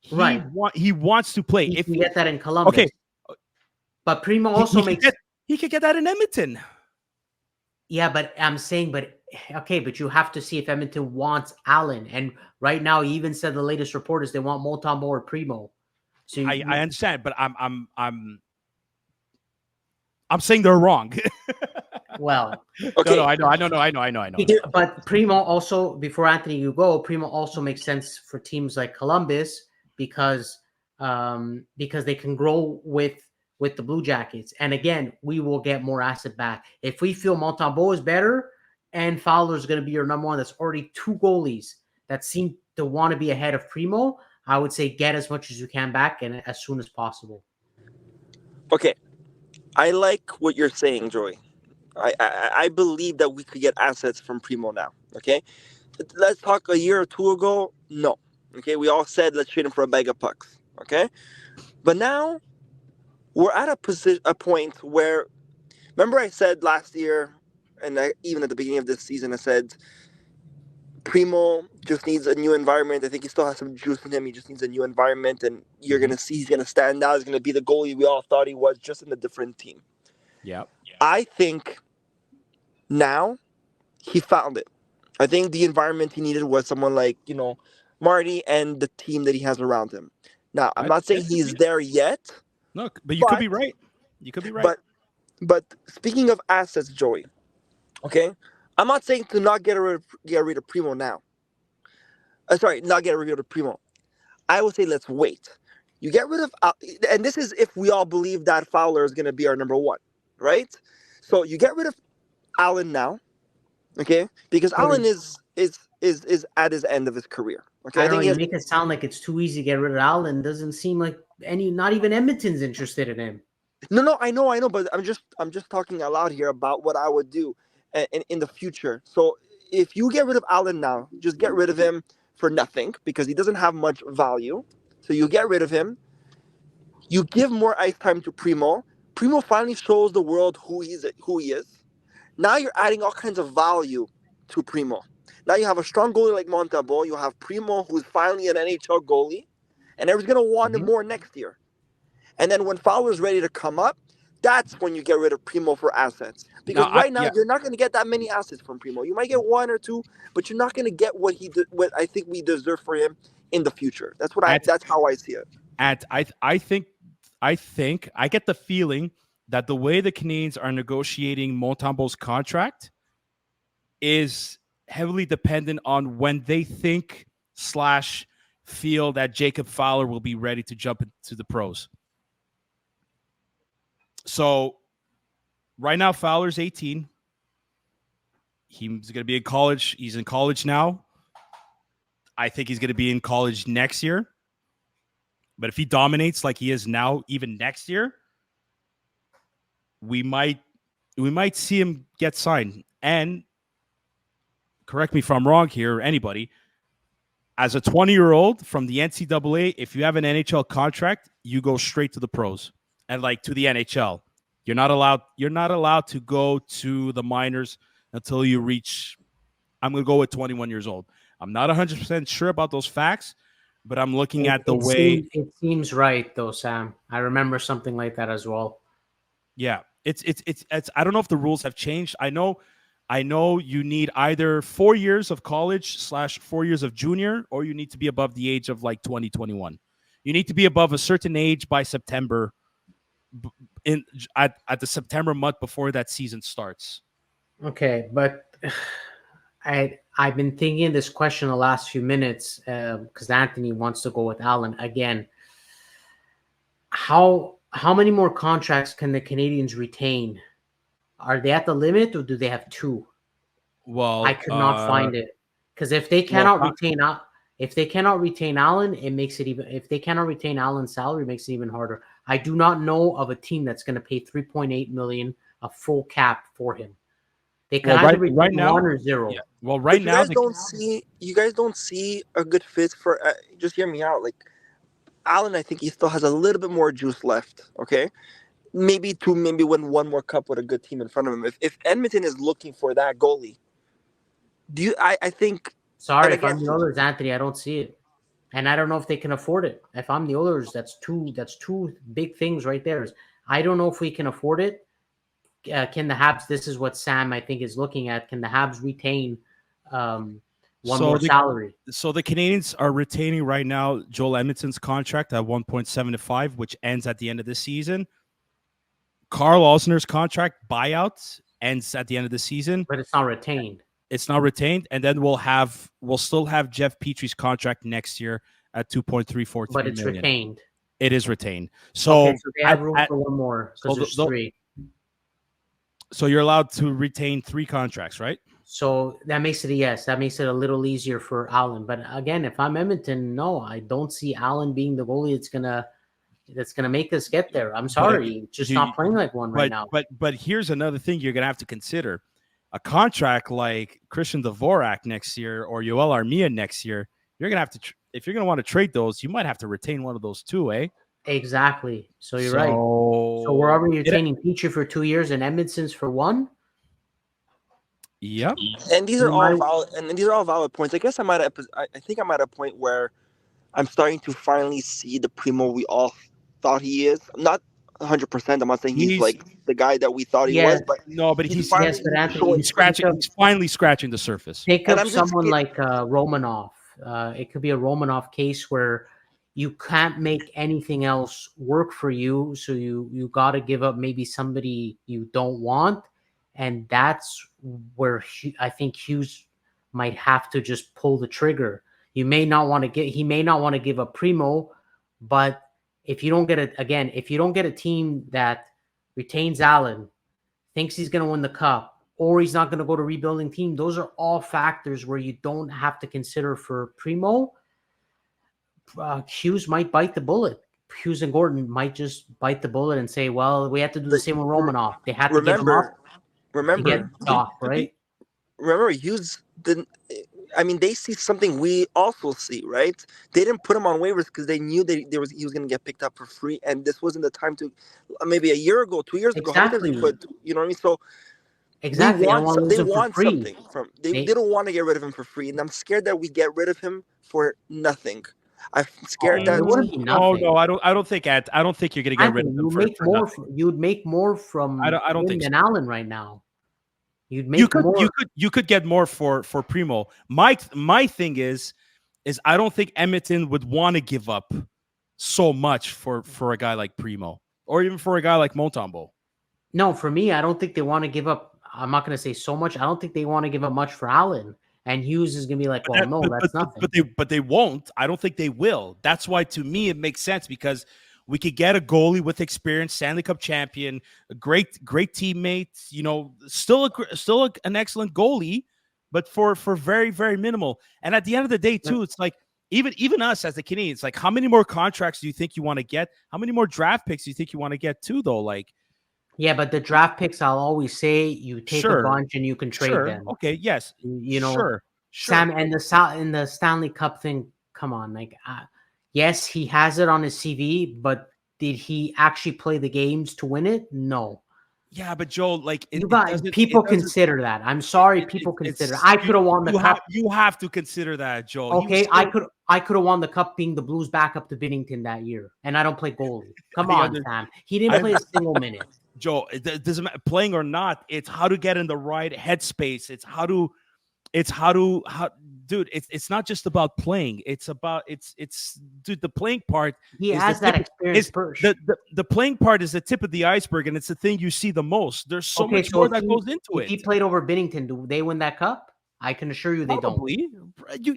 He wants to play. If you get that in Columbus, okay. But Primeau also he could get that in Edmonton. Yeah, but I'm saying, but you have to see if Edmonton wants Allen. And right now, he even said the latest report is they want Montembeault or Primeau. So I understand, but I'm saying they're wrong. Well, okay. No, I know. But Primeau also, before Anthony, you go, Primeau also makes sense for teams like Columbus because they can grow with the Blue Jackets. And again, we will get more asset back. If we feel Montembeault is better and Fowler is going to be your number one, that's already two goalies that seem to want to be ahead of Primeau, I would say get as much as you can back and as soon as possible. Okay. I like what you're saying, Joey. I believe that we could get assets from Primeau now. Okay, let's talk a year or two ago. No. Okay, we all said let's trade him for a bag of pucks. Okay, but now we're at a point where, remember I said last year, and even at the beginning of this season, I said Primeau just needs a new environment. I think he still has some juice in him. He just needs a new environment, and you're going to see he's going to stand out. He's going to be the goalie we all thought he was, just in a different team. Yeah. I think now he found it. I think the environment he needed was someone like, Marty and the team that he has around him. Now, I'm not saying he's there yet. No, but you could be right. You could be right. But speaking of assets, Joey, okay, I'm not saying to not get rid of Primeau now. Not get rid of Primeau. I would say let's wait. You get rid of, and this is if we all believe that Fowler is going to be our number one, right? So you get rid of Allen now, okay? Because Allen is at his end of his career. Okay, I don't know. You make it sound like it's too easy to get rid of Allen. Doesn't seem like not even Edmonton's interested in him. No, I know, but I'm just talking out loud here about what I would do in the future. So if you get rid of Allen now, just get rid of him for nothing because he doesn't have much value. So you get rid of him. You give more ice time to Primeau. Primeau finally shows the world who he is. Now you're adding all kinds of value to Primeau. Now you have a strong goalie like Montembeault. You have Primeau, who's finally an NHL goalie, and everyone's going to want him more next year. And then when Fowler's ready to come up, that's when you get rid of Primeau for assets. Because right now you're not going to get that many assets from Primeau. You might get one or two, but you're not going to get what I think we deserve for him in the future. That's how I see it. I think I get the feeling that the way the Canadiens are negotiating Montembeault's contract is heavily dependent on when they think / feel that Jacob Fowler will be ready to jump into the pros. So right now, Fowler's 18. He's going to be in college. He's in college now. I think he's going to be in college next year. But if he dominates like he is now, even next year, we might see him get signed. And correct me if I'm wrong here, anybody, as a 20-year-old from the NCAA, if you have an NHL contract, you go straight to the pros and to the NHL. You're not allowed to go to the minors until you reach, I'm going to go with 21 years old. I'm not 100% sure about those facts, but I'm looking at the way it seems right though, Sam. I remember something like that as well. Yeah, it's I don't know if the rules have changed. I know you need either 4 years of college / 4 years of junior, or you need to be above the age of 20, 21. You need to be above a certain age by September, at the September month before that season starts. Okay, but I've been thinking this question the last few minutes because Anthony wants to go with Allen again. How many more contracts can the Canadiens retain? Are they at the limit, or do they have 2? Well, I could not find it, because if they cannot retain Allen, it makes it even. If they cannot retain Allen's salary, it makes it even harder. I do not know of a team that's going to pay $3.8 million, a full cap for him. They can either retain right now, 1 or 0. Yeah. Well, right now you guys don't see a good fit for. Just hear me out. Allen, I think he still has a little bit more juice left. Okay. Maybe win one more cup with a good team in front of him. If Edmonton is looking for that goalie, I think. Sorry, if I'm the Oilers, Anthony, I don't see it, and I don't know if they can afford it. If I'm the Oilers, that's two big things right there. I don't know if we can afford it. Can the Habs? This is what Sam I think is looking at. Can the Habs retain one more salary? So the Canadiens are retaining right now Joel Edmonton's contract at 1.75, which ends at the end of the season. Carl Osner's contract buyout ends at the end of the season, but it's not retained. It's not retained, and then we'll still have Jeff Petry's contract next year at 2.343 but it's million. Retained. It is retained. So they have room for one more because there's 3. So you're allowed to retain 3 contracts, right? So that makes it a yes. That makes it a little easier for Allen. But again, if I'm Edmonton, no, I don't see Allen being the goalie that's gonna make us get there. I'm sorry, just not playing like one right now. But here's another thing you're gonna have to consider: a contract like Christian Dvorak next year or Yoel Armia next year. You're gonna have to, if you're gonna want to trade those, you might have to retain one of those too, eh? Exactly. So you're right. So we're already retaining Petry for 2 years and Edmonton's for 1. Yep. And these are You all might- valid. And these are all valid points. I guess I think I'm at a point where I'm starting to finally see the Primeau we all thought he is. Not 100%. I'm not saying he's He's like the guy that we thought he Yeah. was, but no, but he's he's finally but Anthony, showing. he's scratching. He's finally scratching the surface. Think And of I'm just someone scared- like Romanov. It could be a Romanov case where you can't make anything else work for you, so you got to give up maybe somebody you don't want, and that's where I think Hughes might have to just pull the trigger. He may not want to give up Primeau, but if you don't get a team that retains Allen, thinks he's going to win the cup, or he's not going to go to rebuilding team, those are all factors where you don't have to consider for Primeau. Hughes might bite the bullet. Hughes and Gordon might just bite the bullet and say, well, we have to do the same with Romanov. They had to give him up to get Doc, right? Remember, Hughes didn't. I mean, they see something we also see, right? They didn't put him on waivers because they knew he was going to get picked up for free, and this wasn't the time to. Maybe a year ago, 2 years ago, how Exactly. did they put? You know what I mean? So Exactly. they I want to lose him for want free. something from. They don't want to get rid of him for free, and I'm scared that we get rid of him for nothing. I'm scared that It wouldn't be nothing. No, I don't think you're going to get rid of him for nothing. You'd make more from I don't him think than so. Allen right now. You'd make more. You could get more for Primeau. My thing is I don't think Edmonton would want to give up so much for a guy like Primeau, or even for a guy like Montembeault. No, for me, I don't think they want to give up. I'm not going to say so much. I don't think they want to give up much for Allen. And Hughes is going to be like, well, that's nothing. But they won't. I don't think they will. That's why, to me, it makes sense, because we could get a goalie with experience, Stanley Cup champion, a great teammate. You know, still an excellent goalie, but for very, very minimal. And at the end of the day, too, it's like even us as the Canadians, like, how many more contracts do you think you want to get? How many more draft picks do you think you want to get too, though? Like, yeah, but the draft picks, I'll always say, you take a bunch and you can trade them. Okay, yes, you know, sure. Sam, and the Stanley Cup thing. Come on, like, yes, he has it on his CV, but did he actually play the games to win it? No. Yeah, but Joe, like, people consider that. I'm sorry, people consider. I could have won the cup. You have to consider that, Joe. Okay, I could have won the cup being the Blues backup to Binnington that year, and I don't play goalie. Come on, Sam. He didn't play a single minute. Joe, it doesn't matter, playing or not. It's how to get in the right headspace. It's how dude. It's not just about playing. It's about dude. The playing part. He has that experience first. The playing part is the tip of the iceberg, and it's the thing you see the most. There's so much more that goes into it. If he played over Binnington, do they win that cup? I can assure you they don't.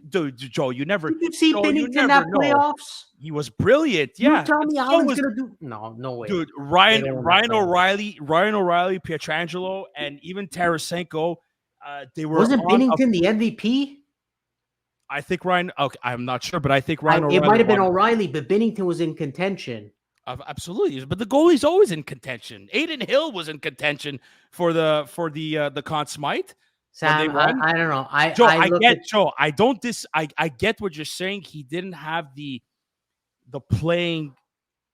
Dude, Joe, you never. Did you see Binnington at playoffs? He was brilliant. Yeah. You tell me Allen's gonna do. No way. Dude, Ryan O'Reilly, Pietrangelo, and even Tarasenko. They were. Wasn't Binnington the MVP? I think Ryan. Okay, I'm not sure, but I think Ryan. It might have been O'Reilly, but Binnington was in contention. Absolutely, but the goalie's always in contention. Aiden Hill was in contention for the Conn Smythe. Sam, I don't know. I get what you're saying. He didn't have the playing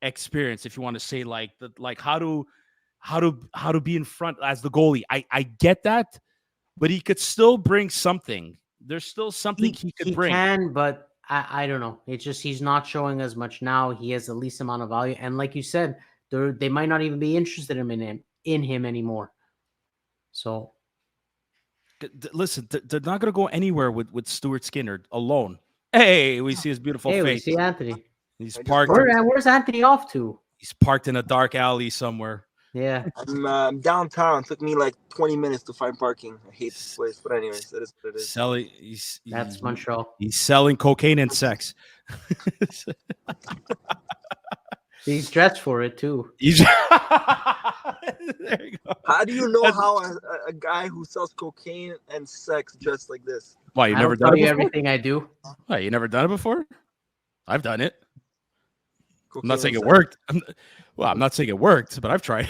experience, if you want to say, like how to be in front as the goalie. I get that, but he could still bring something. There's still something he could bring. He can, but I don't know. It's just he's not showing as much now. He has the least amount of value, and like you said, they might not even be interested in him anymore. So. Listen, they're not going to go anywhere with Stuart Skinner alone. Hey, we see his beautiful face. We see Anthony. He's parked. Where's Anthony off to? He's parked in a dark alley somewhere. Yeah. I'm downtown. It took me like 20 minutes to find parking. I hate this place, but anyways, that is what it is. That's Montreal. He's selling cocaine and sex. He's dressed for it too. There you go. How do you know how a guy who sells cocaine and sex dressed like this? Why, you never done it before? Everything I do. Why, you never done it before? I've done it. Cocaine, I'm not saying it worked. I'm not saying it worked, but I've tried.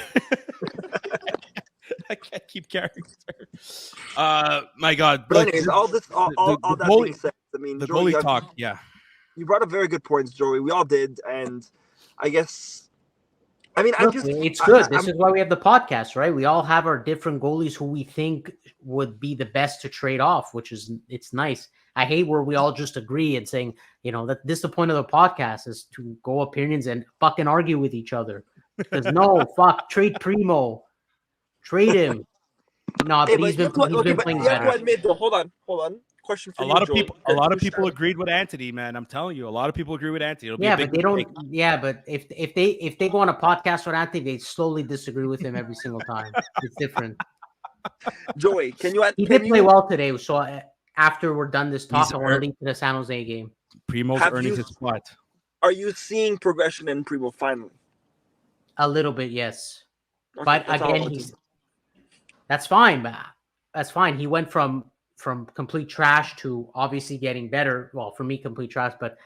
I can't keep character. My God. But anyways, all that being said, I mean, the Joey, goalie talk, yeah. You brought up very good points, Joey. We all did, and I guess I mean, Look, it's good. This is why we have the podcast, right? We all have our different goalies who we think would be the best to trade off, which is it's nice. I hate where we all just agree and saying, that this is the point of the podcast is to go opinions and fucking argue with each other. Because no, fuck, trade Primeau, trade him. No, but he's been playing you have better. to admit, though. Hold on. Question for A you, lot of Joey. people, a lot of people agreed with Anthony, man. I'm telling you, a lot of people agree with Anthony. It'll be a big but they don't. mistake. Yeah, but if they go on a podcast with Anthony, they slowly disagree with him every single time. It's different. Joey, he did play well today. So after we're done this talk, I want to link to the San Jose game. Primeau's earning his spot. Are you seeing progression in Primeau finally? A little bit, yes. Okay, but again, that's fine. But that's fine. He went from complete trash to obviously getting better. Well, for me, complete trash. But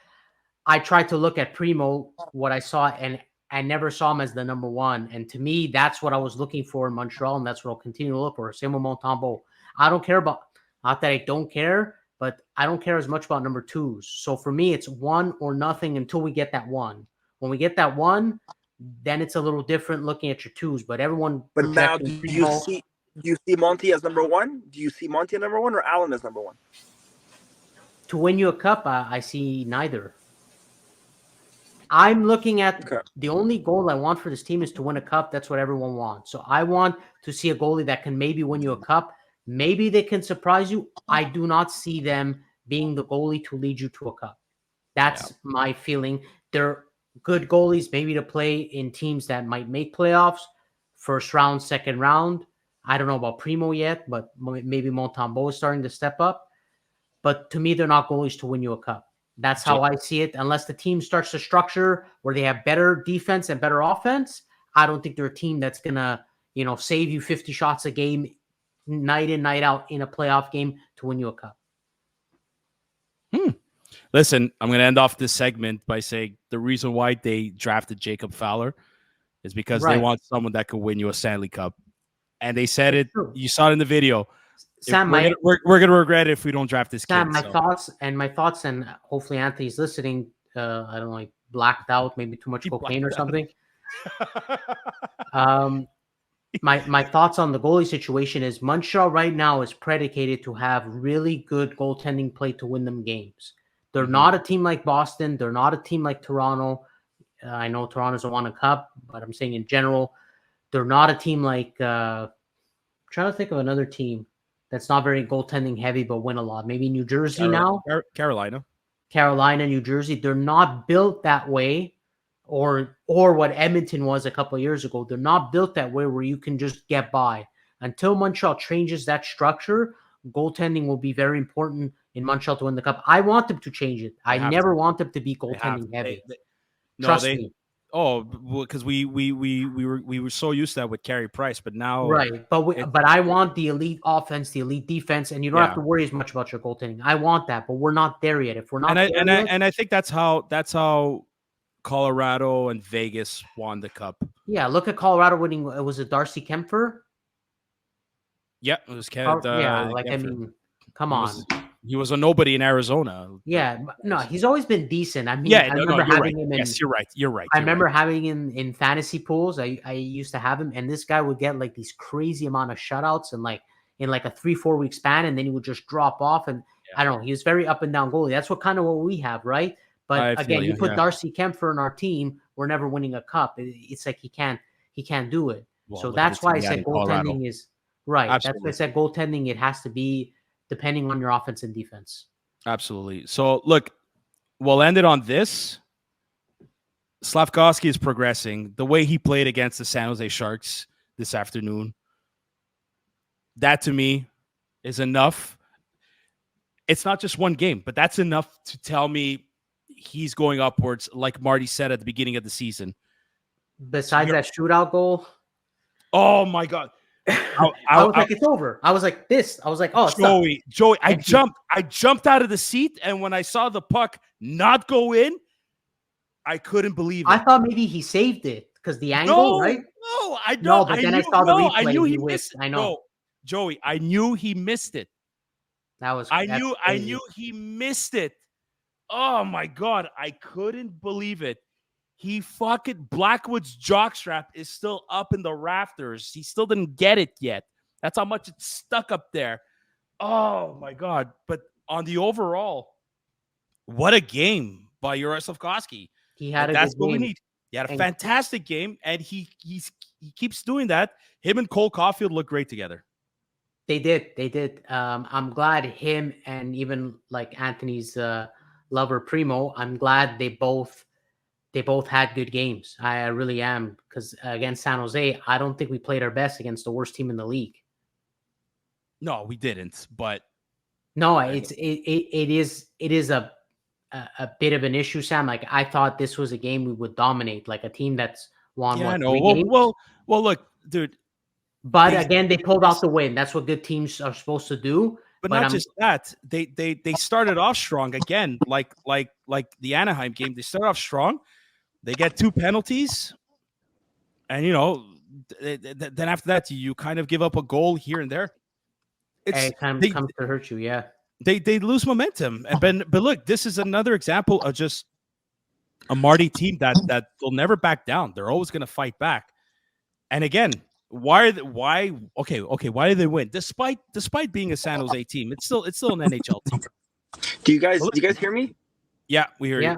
I tried to look at Primeau, what I saw, and I never saw him as the number one. And to me, that's what I was looking for in Montreal, and that's what I'll continue to look for. Same with Montembeault. I don't care about, not that I don't care, but I don't care as much about number twos. So for me, it's one or nothing until we get that one. When we get that one, then it's a little different looking at your twos. But everyone. But now, do you see Monty as number one? Do you see Monty as number one or Allen as number one? To win you a cup, I see neither. I'm looking at the only goal I want for this team is to win a cup. That's what everyone wants. So I want to see a goalie that can maybe win you a cup. Maybe they can surprise you. I do not see them being the goalie to lead you to a cup. That's my feeling. They're good goalies, maybe to play in teams that might make playoffs, first round, second round. I don't know about Primeau yet, but maybe Montembeault is starting to step up. But to me, they're not goalies to win you a cup. That's how I see it. Unless the team starts to structure where they have better defense and better offense, I don't think they're a team that's going to, save you 50 shots a game, night in, night out in a playoff game to win you a cup. Listen, I'm going to end off this segment by saying the reason why they drafted Jacob Fowler is because they want someone that could win you a Stanley Cup. And they said it. You saw it in the video. Sam, we're going to regret it if we don't draft this kid. Sam, my thoughts, and hopefully Anthony's listening. I don't know, like blacked out, maybe too much cocaine or something. My thoughts on the goalie situation is Montreal right now is predicated to have really good goaltending play to win them games. They're not a team like Boston. They're not a team like Toronto. I know Toronto doesn't want a cup, but I'm saying in general, they're not a team like trying to think of another team that's not very goaltending heavy but win a lot. Maybe New Jersey now? Carolina, New Jersey. They're not built that way, or what Edmonton was a couple of years ago. They're not built that way where you can just get by. Until Montreal changes that structure, goaltending will be very important in Montreal to win the cup. I want them to change it. I never want them to be goaltending heavy. Trust me. Oh, because we were so used to that with Carey Price, but now but I want the elite offense, the elite defense, and you don't have to worry as much about your goaltending. I want that, but we're not there yet. If we're not, and I think that's how Colorado and Vegas won the cup. Yeah, look at Colorado winning. Was it Darcy Kempfer? Yeah, it was Kempfer. I mean, come on. He was a nobody in Arizona. Yeah, no, he's always been decent. I mean, I remember having him in. Yes, you're right. I remember having him in fantasy pools. I used to have him, and this guy would get like these crazy amount of shutouts and like in like a 3-4 week span, and then he would just drop off. And I don't know, he was very up and down goalie. That's what we have, right? But again, you put Darcy Kempfer in our team, we're never winning a cup. It's like he can't do it. Well, so that's why I said goaltending is right. Absolutely. That's why I said goaltending. It has to be depending on your offense and defense. Absolutely. So, look, we'll end it on this. Slafkovsky is progressing. The way he played against the San Jose Sharks this afternoon, that to me is enough. It's not just one game, but that's enough to tell me he's going upwards, like Marty said at the beginning of the season. Besides that shootout goal? Oh, my God. I was like, it's over. I was like, this. I was like, oh, it's Joey. I jumped out of the seat, and when I saw the puck not go in, I couldn't believe it. I thought maybe he saved it because the angle, right? No, I don't. No, but then I saw the replay. I knew he missed it. I know, Joey. I knew he missed it. I knew he missed it. Oh my God, I couldn't believe it. he fucking Blackwood's jockstrap is still up in the rafters. He still didn't get it yet. That's how much it's stuck up there. Oh my God. But on the overall, what a game by Yuri Slafkovsky. He had And a that's good what we game. need. He had a And- fantastic game, and he keeps doing that. Him and Cole Caulfield look great together. They did. I'm glad him and even like Anthony's lover Primeau. I'm glad they both had good games. I really am, because against San Jose, I don't think we played our best against the worst team in the league. No, we didn't. But no, it is a bit of an issue, Sam. Like, I thought this was a game we would dominate, like a team that's won yeah, what, no. 3 Well, games? well, look, dude. But again, they pulled out the win. That's what good teams are supposed to do. But not just that. They started off strong again, like the Anaheim game. They started off strong. They get 2 penalties, and then after that, you kind of give up a goal here and there. It comes to hurt you, yeah. They lose momentum, but look, this is another example of just a Marty team that will never back down. They're always going to fight back. And again, why did they win despite being a San Jose team? It's still an NHL team. Do you guys hear me? Yeah, we hear you.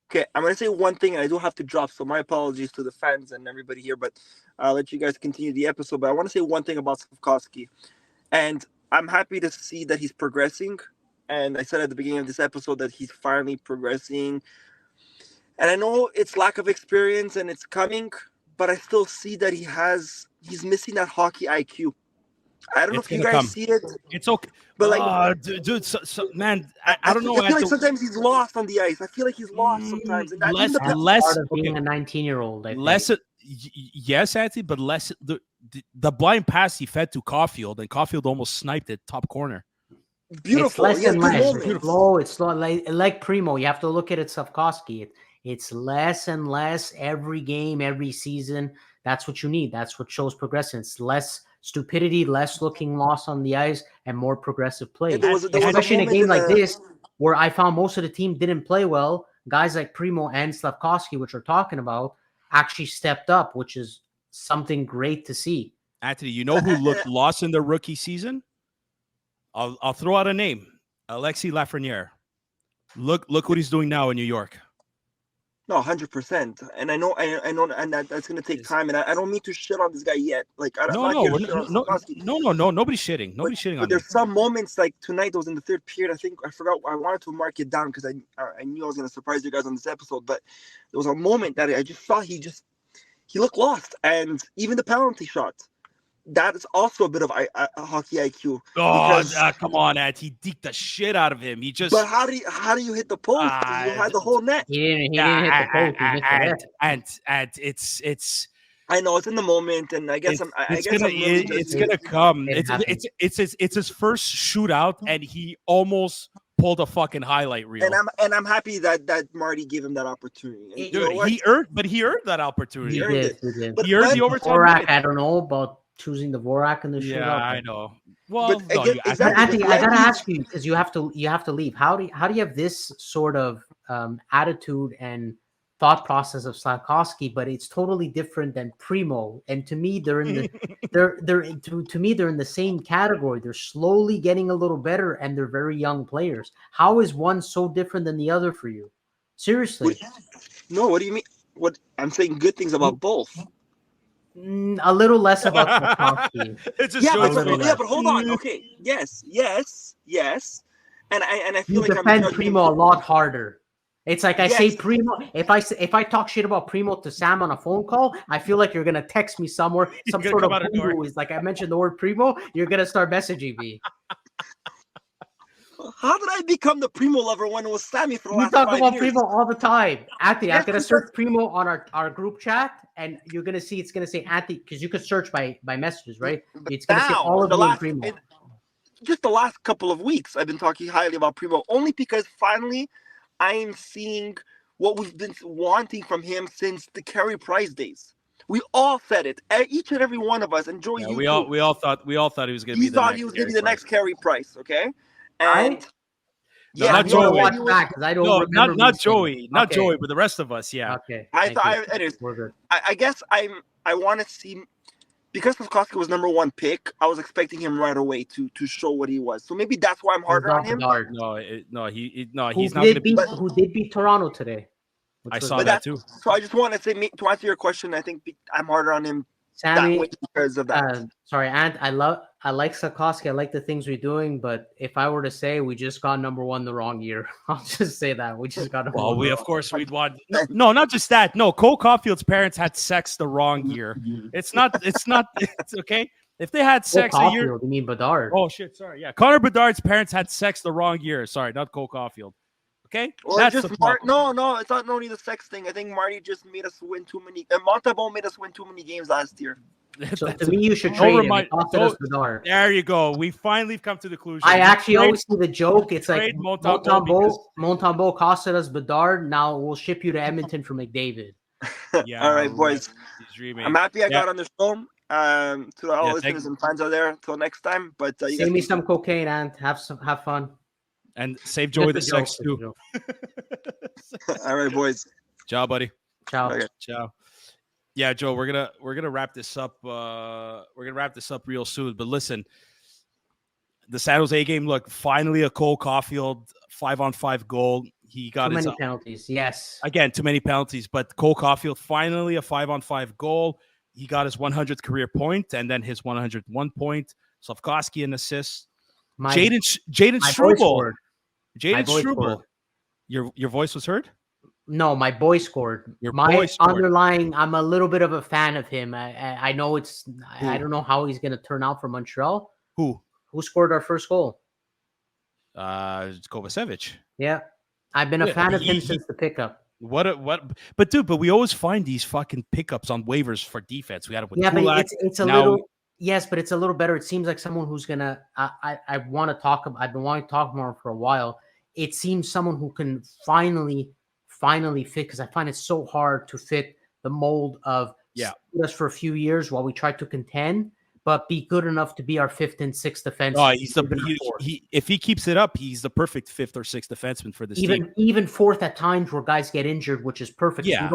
Okay, I'm gonna say one thing, and I do have to drop, so my apologies to the fans and everybody here, but I'll let you guys continue the episode. But I want to say one thing about Slafkovsky, and I'm happy to see that he's progressing. And I said at the beginning of this episode that he's finally progressing. And I know it's lack of experience and it's coming, but I still see that he's missing that hockey IQ. I don't know if you guys see it. It's okay. But like, dude, man, I don't know. I feel like sometimes he's lost on the ice. I feel like he's lost sometimes. And less part of being a 19-year-old. Yes, Anthony, but less the blind pass he fed to Caulfield, and Caulfield almost sniped it top corner. Beautiful. It's less and less. It's slow. It's slow. Like Primeau, you have to look at it, Slafkovsky. It's less and less every game, every season. That's what you need. That's what shows progression. It's less stupidity, less looking lost on the ice, and more progressive play. Especially in a game like this, where I found most of the team didn't play well. Guys like Primeau and Slafkovsky, which we're talking about, actually stepped up, which is something great to see. Anthony, you know who looked lost in their rookie season? I'll throw out a name, Alexis Lafreniere. Look what he's doing now in New York. No, 100%. And I know, and that's going to take time. And I don't mean to shit on this guy yet. Like, no, nobody's shitting. Nobody's shitting on him. But there's some moments, like tonight, that was in the third period. I forgot. I wanted to mark it down because I knew I was going to surprise you guys on this episode. But there was a moment that I just saw he looked lost, and even the penalty shot. That is also a bit of a hockey IQ. Oh, come on, Ed. He deked the shit out of him. But how do you hit the post? You had the whole net. He didn't hit the post. And it's. I know it's in the moment, and I guess it's gonna come. It's his first shootout, and he almost pulled a fucking highlight reel. And I'm happy that Marty gave him that opportunity. Dude, he earned that opportunity. He did. He earned the overtime. I don't know about choosing the Vorak in the shootout. Yeah, I know. Well, I gotta ask you, because you have to leave. How do you have this sort of attitude and thought process of Slafkovsky, but it's totally different than Primeau? And to me, they're in the they're in the same category. They're slowly getting a little better, and they're very young players. How is one so different than the other for you? Seriously. What do you mean? What I'm saying, good things about both. A little less about Slafkovsky. But hold on. Okay, yes, and I feel like defend Primeau a lot harder. It's like I say Primeau. If I talk shit about Primeau to Sam on a phone call, I feel like you're gonna text me somewhere, some sort of who is like I mentioned the word Primeau. You're gonna start messaging me. How did I become the Primeau lover when it was Sammy for the last 5 years? You talk about Primeau all the time. Anthony, I'm going to search Primeau on our group chat, and you're going to see it's going to say Anthony, because you could search by messages, right? It's going to say all of the Primeau. Just the last couple of weeks, I've been talking highly about Primeau, only because finally I'm seeing what we've been wanting from him since the Carey Price days. We all said it, each and every one of us. And Joey, we all thought he was going to be. He thought he was going to be the next Carey Price, okay? And Yeah, not I'm going to Joey. watch back because I don't No, remember. not me saying it. Joey, not Okay. Joey, but the rest of us. Yeah. Okay. I thank thought. you. Anyways, We're good. I guess I want to see, because Slafkovsky was number one pick. I was expecting him right away to show what he was. So maybe that's why I'm harder on him. Bedard. No, he's not Who going to be. who did beat Toronto today? I Which was saw But that that's too. so. I just want to say, to answer your question, I think I'm harder on him that Sammy. way because of that. Sorry, Ant. I like Slafkovsky. I like the things we're doing, but if I were to say we just got number one the wrong year, I'll just say that we just got number Well, one. we of course we'd want. No, not just that. No, Cole Caulfield's parents had sex the wrong year. It's not. It's okay. If they had sex a year. Caulfield, you mean Bedard? Oh shit! Sorry. Yeah, Connor Bedard's parents had sex the wrong year. Sorry, not Cole Caulfield. Okay, Or that's just the problem. no, it's not only the sex thing. I think Marty just made us win too many. And Montalban made us win too many games last year. So That's to me, you should don't trade him. remind- It costed us Bedard. There you go. We finally have come to the conclusion. I We actually trade- always see the joke. It's like trade Montembeault Montembeault costed us Bedard. Now we'll ship you to Edmonton for McDavid. Yeah, All right, boys. He's dreaming. I'm happy I Yeah. got on the show. To all Yeah, listeners and fans out there. Till next time. But you Save me guys some cocaine and have fun. And save Joey the Just a joke, sex just a too. joke. all right, boys. Ciao, buddy. Ciao. Okay. Ciao. Yeah, Joe, we're gonna wrap this up. We're gonna wrap this up real soon. But listen, the San Jose game. Look, finally a Cole Caulfield 5-on-5 goal. He got Too his many penalties. Yes. again too many penalties. But Cole Caulfield finally a 5-on-5 goal. He got his 100th career point and then his 101 point. Slafkovsky an assist. Jaden my voice Struble. scored. Jaden My voice Struble. scored. Your voice was heard? No, my boy scored. Your my boy scored. underlying, I'm a little bit of a fan of him. I know I don't know how he's going to turn out for Montreal. Who scored our first goal? Kovacevic. Yeah. I've been a fan of him since the pickup. But dude, we always find these fucking pickups on waivers for defense. We had it with Kulak. But it's a little. Yes, but it's a little better. It seems like someone who's gonna. I want to talk. I've been wanting to talk more for a while. It seems someone who can finally fit, because I find it so hard to fit the mold of us for a few years while we try to contend, but be good enough to be our fifth and sixth defenseman. Oh, if he keeps it up, he's the perfect fifth or sixth defenseman for this team. Even fourth at times where guys get injured, which is perfect. Yeah.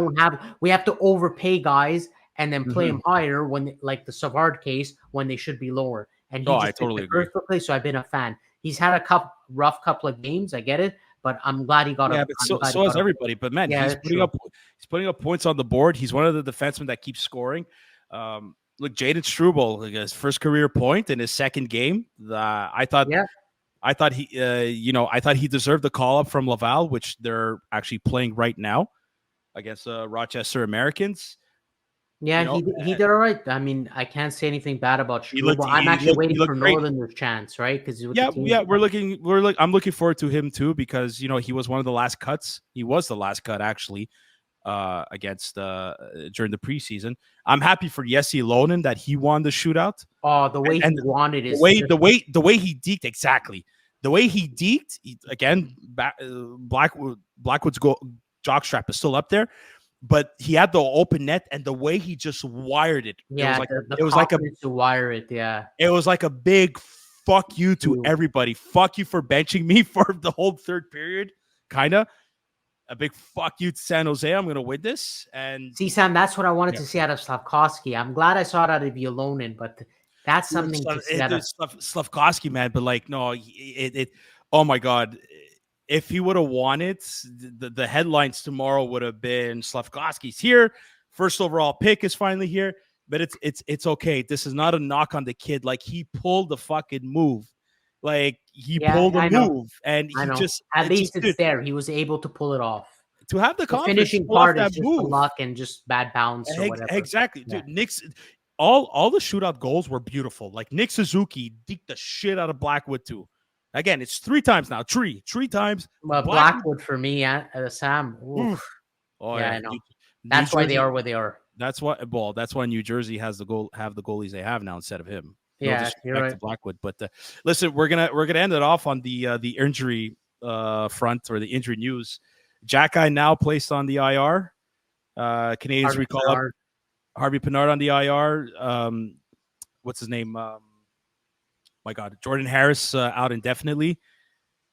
We have to overpay guys and then play them higher when, like the Savard case, when they should be lower. And he I totally agree. perfectly. So I've been a fan. He's had a rough couple of games. I get it, but I'm glad he got but so has everybody. But man, he's putting up points on the board. He's one of the defensemen that keeps scoring. Look, Jaden Struble, like his first career point in his second game. I thought he deserved the call up from Laval, which they're actually playing right now against Rochester Americans. Yeah, he did all right. I mean, I can't say anything bad about Struble. I'm actually waiting for Northern's chance, right? Because I'm looking forward to him too, because he was one of the last cuts. He was the last cut actually against during the preseason. I'm happy for Jesse Lonen that he won the shootout. Oh, the way he wanted is the way he deked, exactly. The way he deked, Blackwood's jockstrap is still up there. But he had the open net, and the way he just wired it. Yeah, it was like to wire it. Yeah, it was like a big fuck you to everybody. Fuck you for benching me for the whole third period, kind of. A big fuck you to San Jose. I'm going to win this. And see, Sam, that's what I wanted to see out of Slafkovsky. I'm glad I saw it out of Yolonen, but that's something to see out of Slafkovsky, man. But like, no, oh my God. If he would have won it, the headlines tomorrow would have been Slafkovsky's here. First overall pick is finally here. But it's okay. This is not a knock on the kid. Like, he pulled the fucking move. Like, he pulled a move, and he just at least it's there. He was able to pull it off. To have the confidence, finishing part is just luck and just bad bounce or whatever. Exactly, dude. Nick's all the shootout goals were beautiful. Like, Nick Suzuki deked the shit out of Blackwood too. Again, it's three times now. Three times. Well, Blackwood for me, Sam. Oof. Oh yeah, I know. That's why they are where they are. That's why New Jersey has the goalies they have now instead of him. Yeah, you're right. To Blackwood, but listen, we're gonna end it off on the injury front, or the injury news. Jack-I now placed on the IR. Canadians recall up Harvey Pinard on the IR. What's his name? My God, Jordan Harris out indefinitely.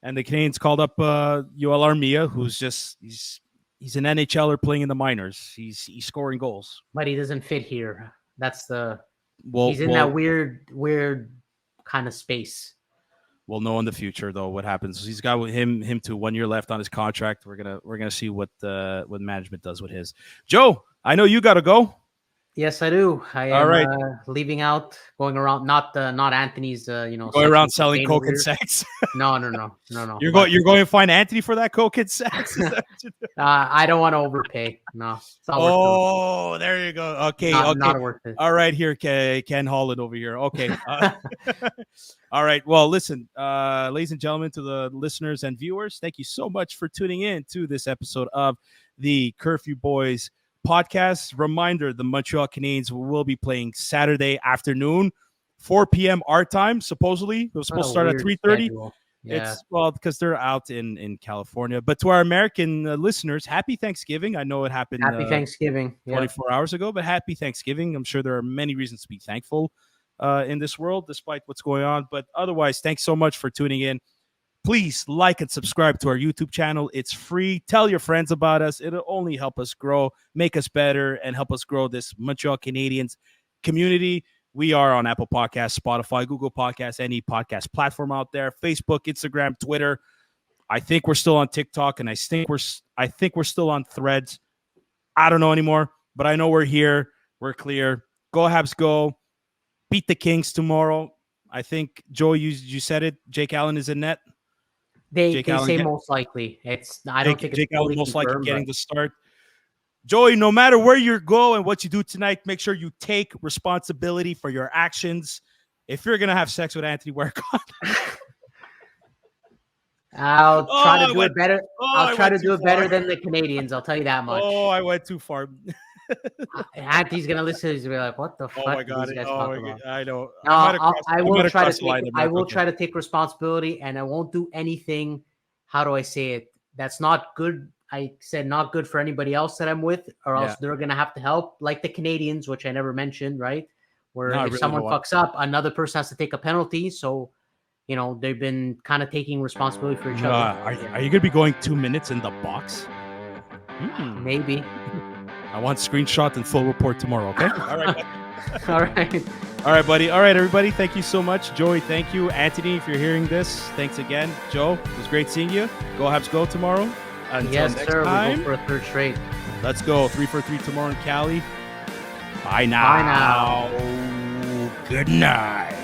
And the Canadians called up Yoel Armia, who's just he's an NHLer playing in the minors. He's scoring goals. But he doesn't fit here. That's the he's in Well, that weird kind of space. We'll know in the future though what happens. He's got him to 1 year left on his contract. We're gonna see what management does with his. Joe, I know you got to go. Yes, I do. I am All right. Leaving out, going around, not Anthony's. Going around selling coke and sex. No. You're going to find Anthony for that coke and sex. I don't want to overpay. No. It's not worth it. There you go. Okay, not worth it. All right, here, Ken Holland over here. Okay. All right. Well, listen, ladies and gentlemen, to the listeners and viewers, thank you so much for tuning in to this episode of the Curfew Boys podcast. Reminder, the Montreal Canadiens will be playing Saturday afternoon, 4 p.m. our time. Supposedly it was supposed to start at 3:30. Yeah. It's because they're out in California. But to our American listeners, happy Thanksgiving. I know it happened Happy Thanksgiving 24 hours ago, but happy Thanksgiving. I'm sure there are many reasons to be thankful in this world despite what's going on. But otherwise, thanks so much for tuning in. Please like and subscribe to our YouTube channel. It's free. Tell your friends about us. It'll only help us grow, make us better, and help us grow this Montreal Canadiens community. We are on Apple Podcasts, Spotify, Google Podcasts, any podcast platform out there, Facebook, Instagram, Twitter. I think we're still on TikTok, and I think we're still on Threads. I don't know anymore, but I know we're here. We're clear. Go Habs, go. Beat the Kings tomorrow. I think, Joe, you said it. Jake Allen is in net. They say most likely. I don't think Jake it's Allen most likely getting but the start. Joey, no matter where you go and what you do tonight, make sure you take responsibility for your actions. If you're gonna have sex with Anthony, wear a condom. I'll try to do it better. I'll try to do it better than the Canadians. I'll tell you that much. Oh, I went too far. Anthony's gonna listen. He's gonna be like, "What the fuck?" Oh my god! I know. No, I will try to take responsibility, and I won't do anything. How do I say it? That's not good. I said not good for anybody else that I'm with, or else they're gonna have to help, like the Canadians, which I never mentioned, right? Where if someone fucks up, another person has to take a penalty. So, they've been kind of taking responsibility for each other. Are you gonna be going 2 minutes in the box? Maybe. I want screenshot and full report tomorrow, okay? All right. All right. All right, buddy. All right, everybody. Thank you so much. Joey, thank you. Anthony, if you're hearing this, thanks again. Joe, it was great seeing you. Go Habs go tomorrow. Until next time. We go for a third straight. Let's go. 3 for 3 tomorrow in Cali. Bye now. Bye now. Good night.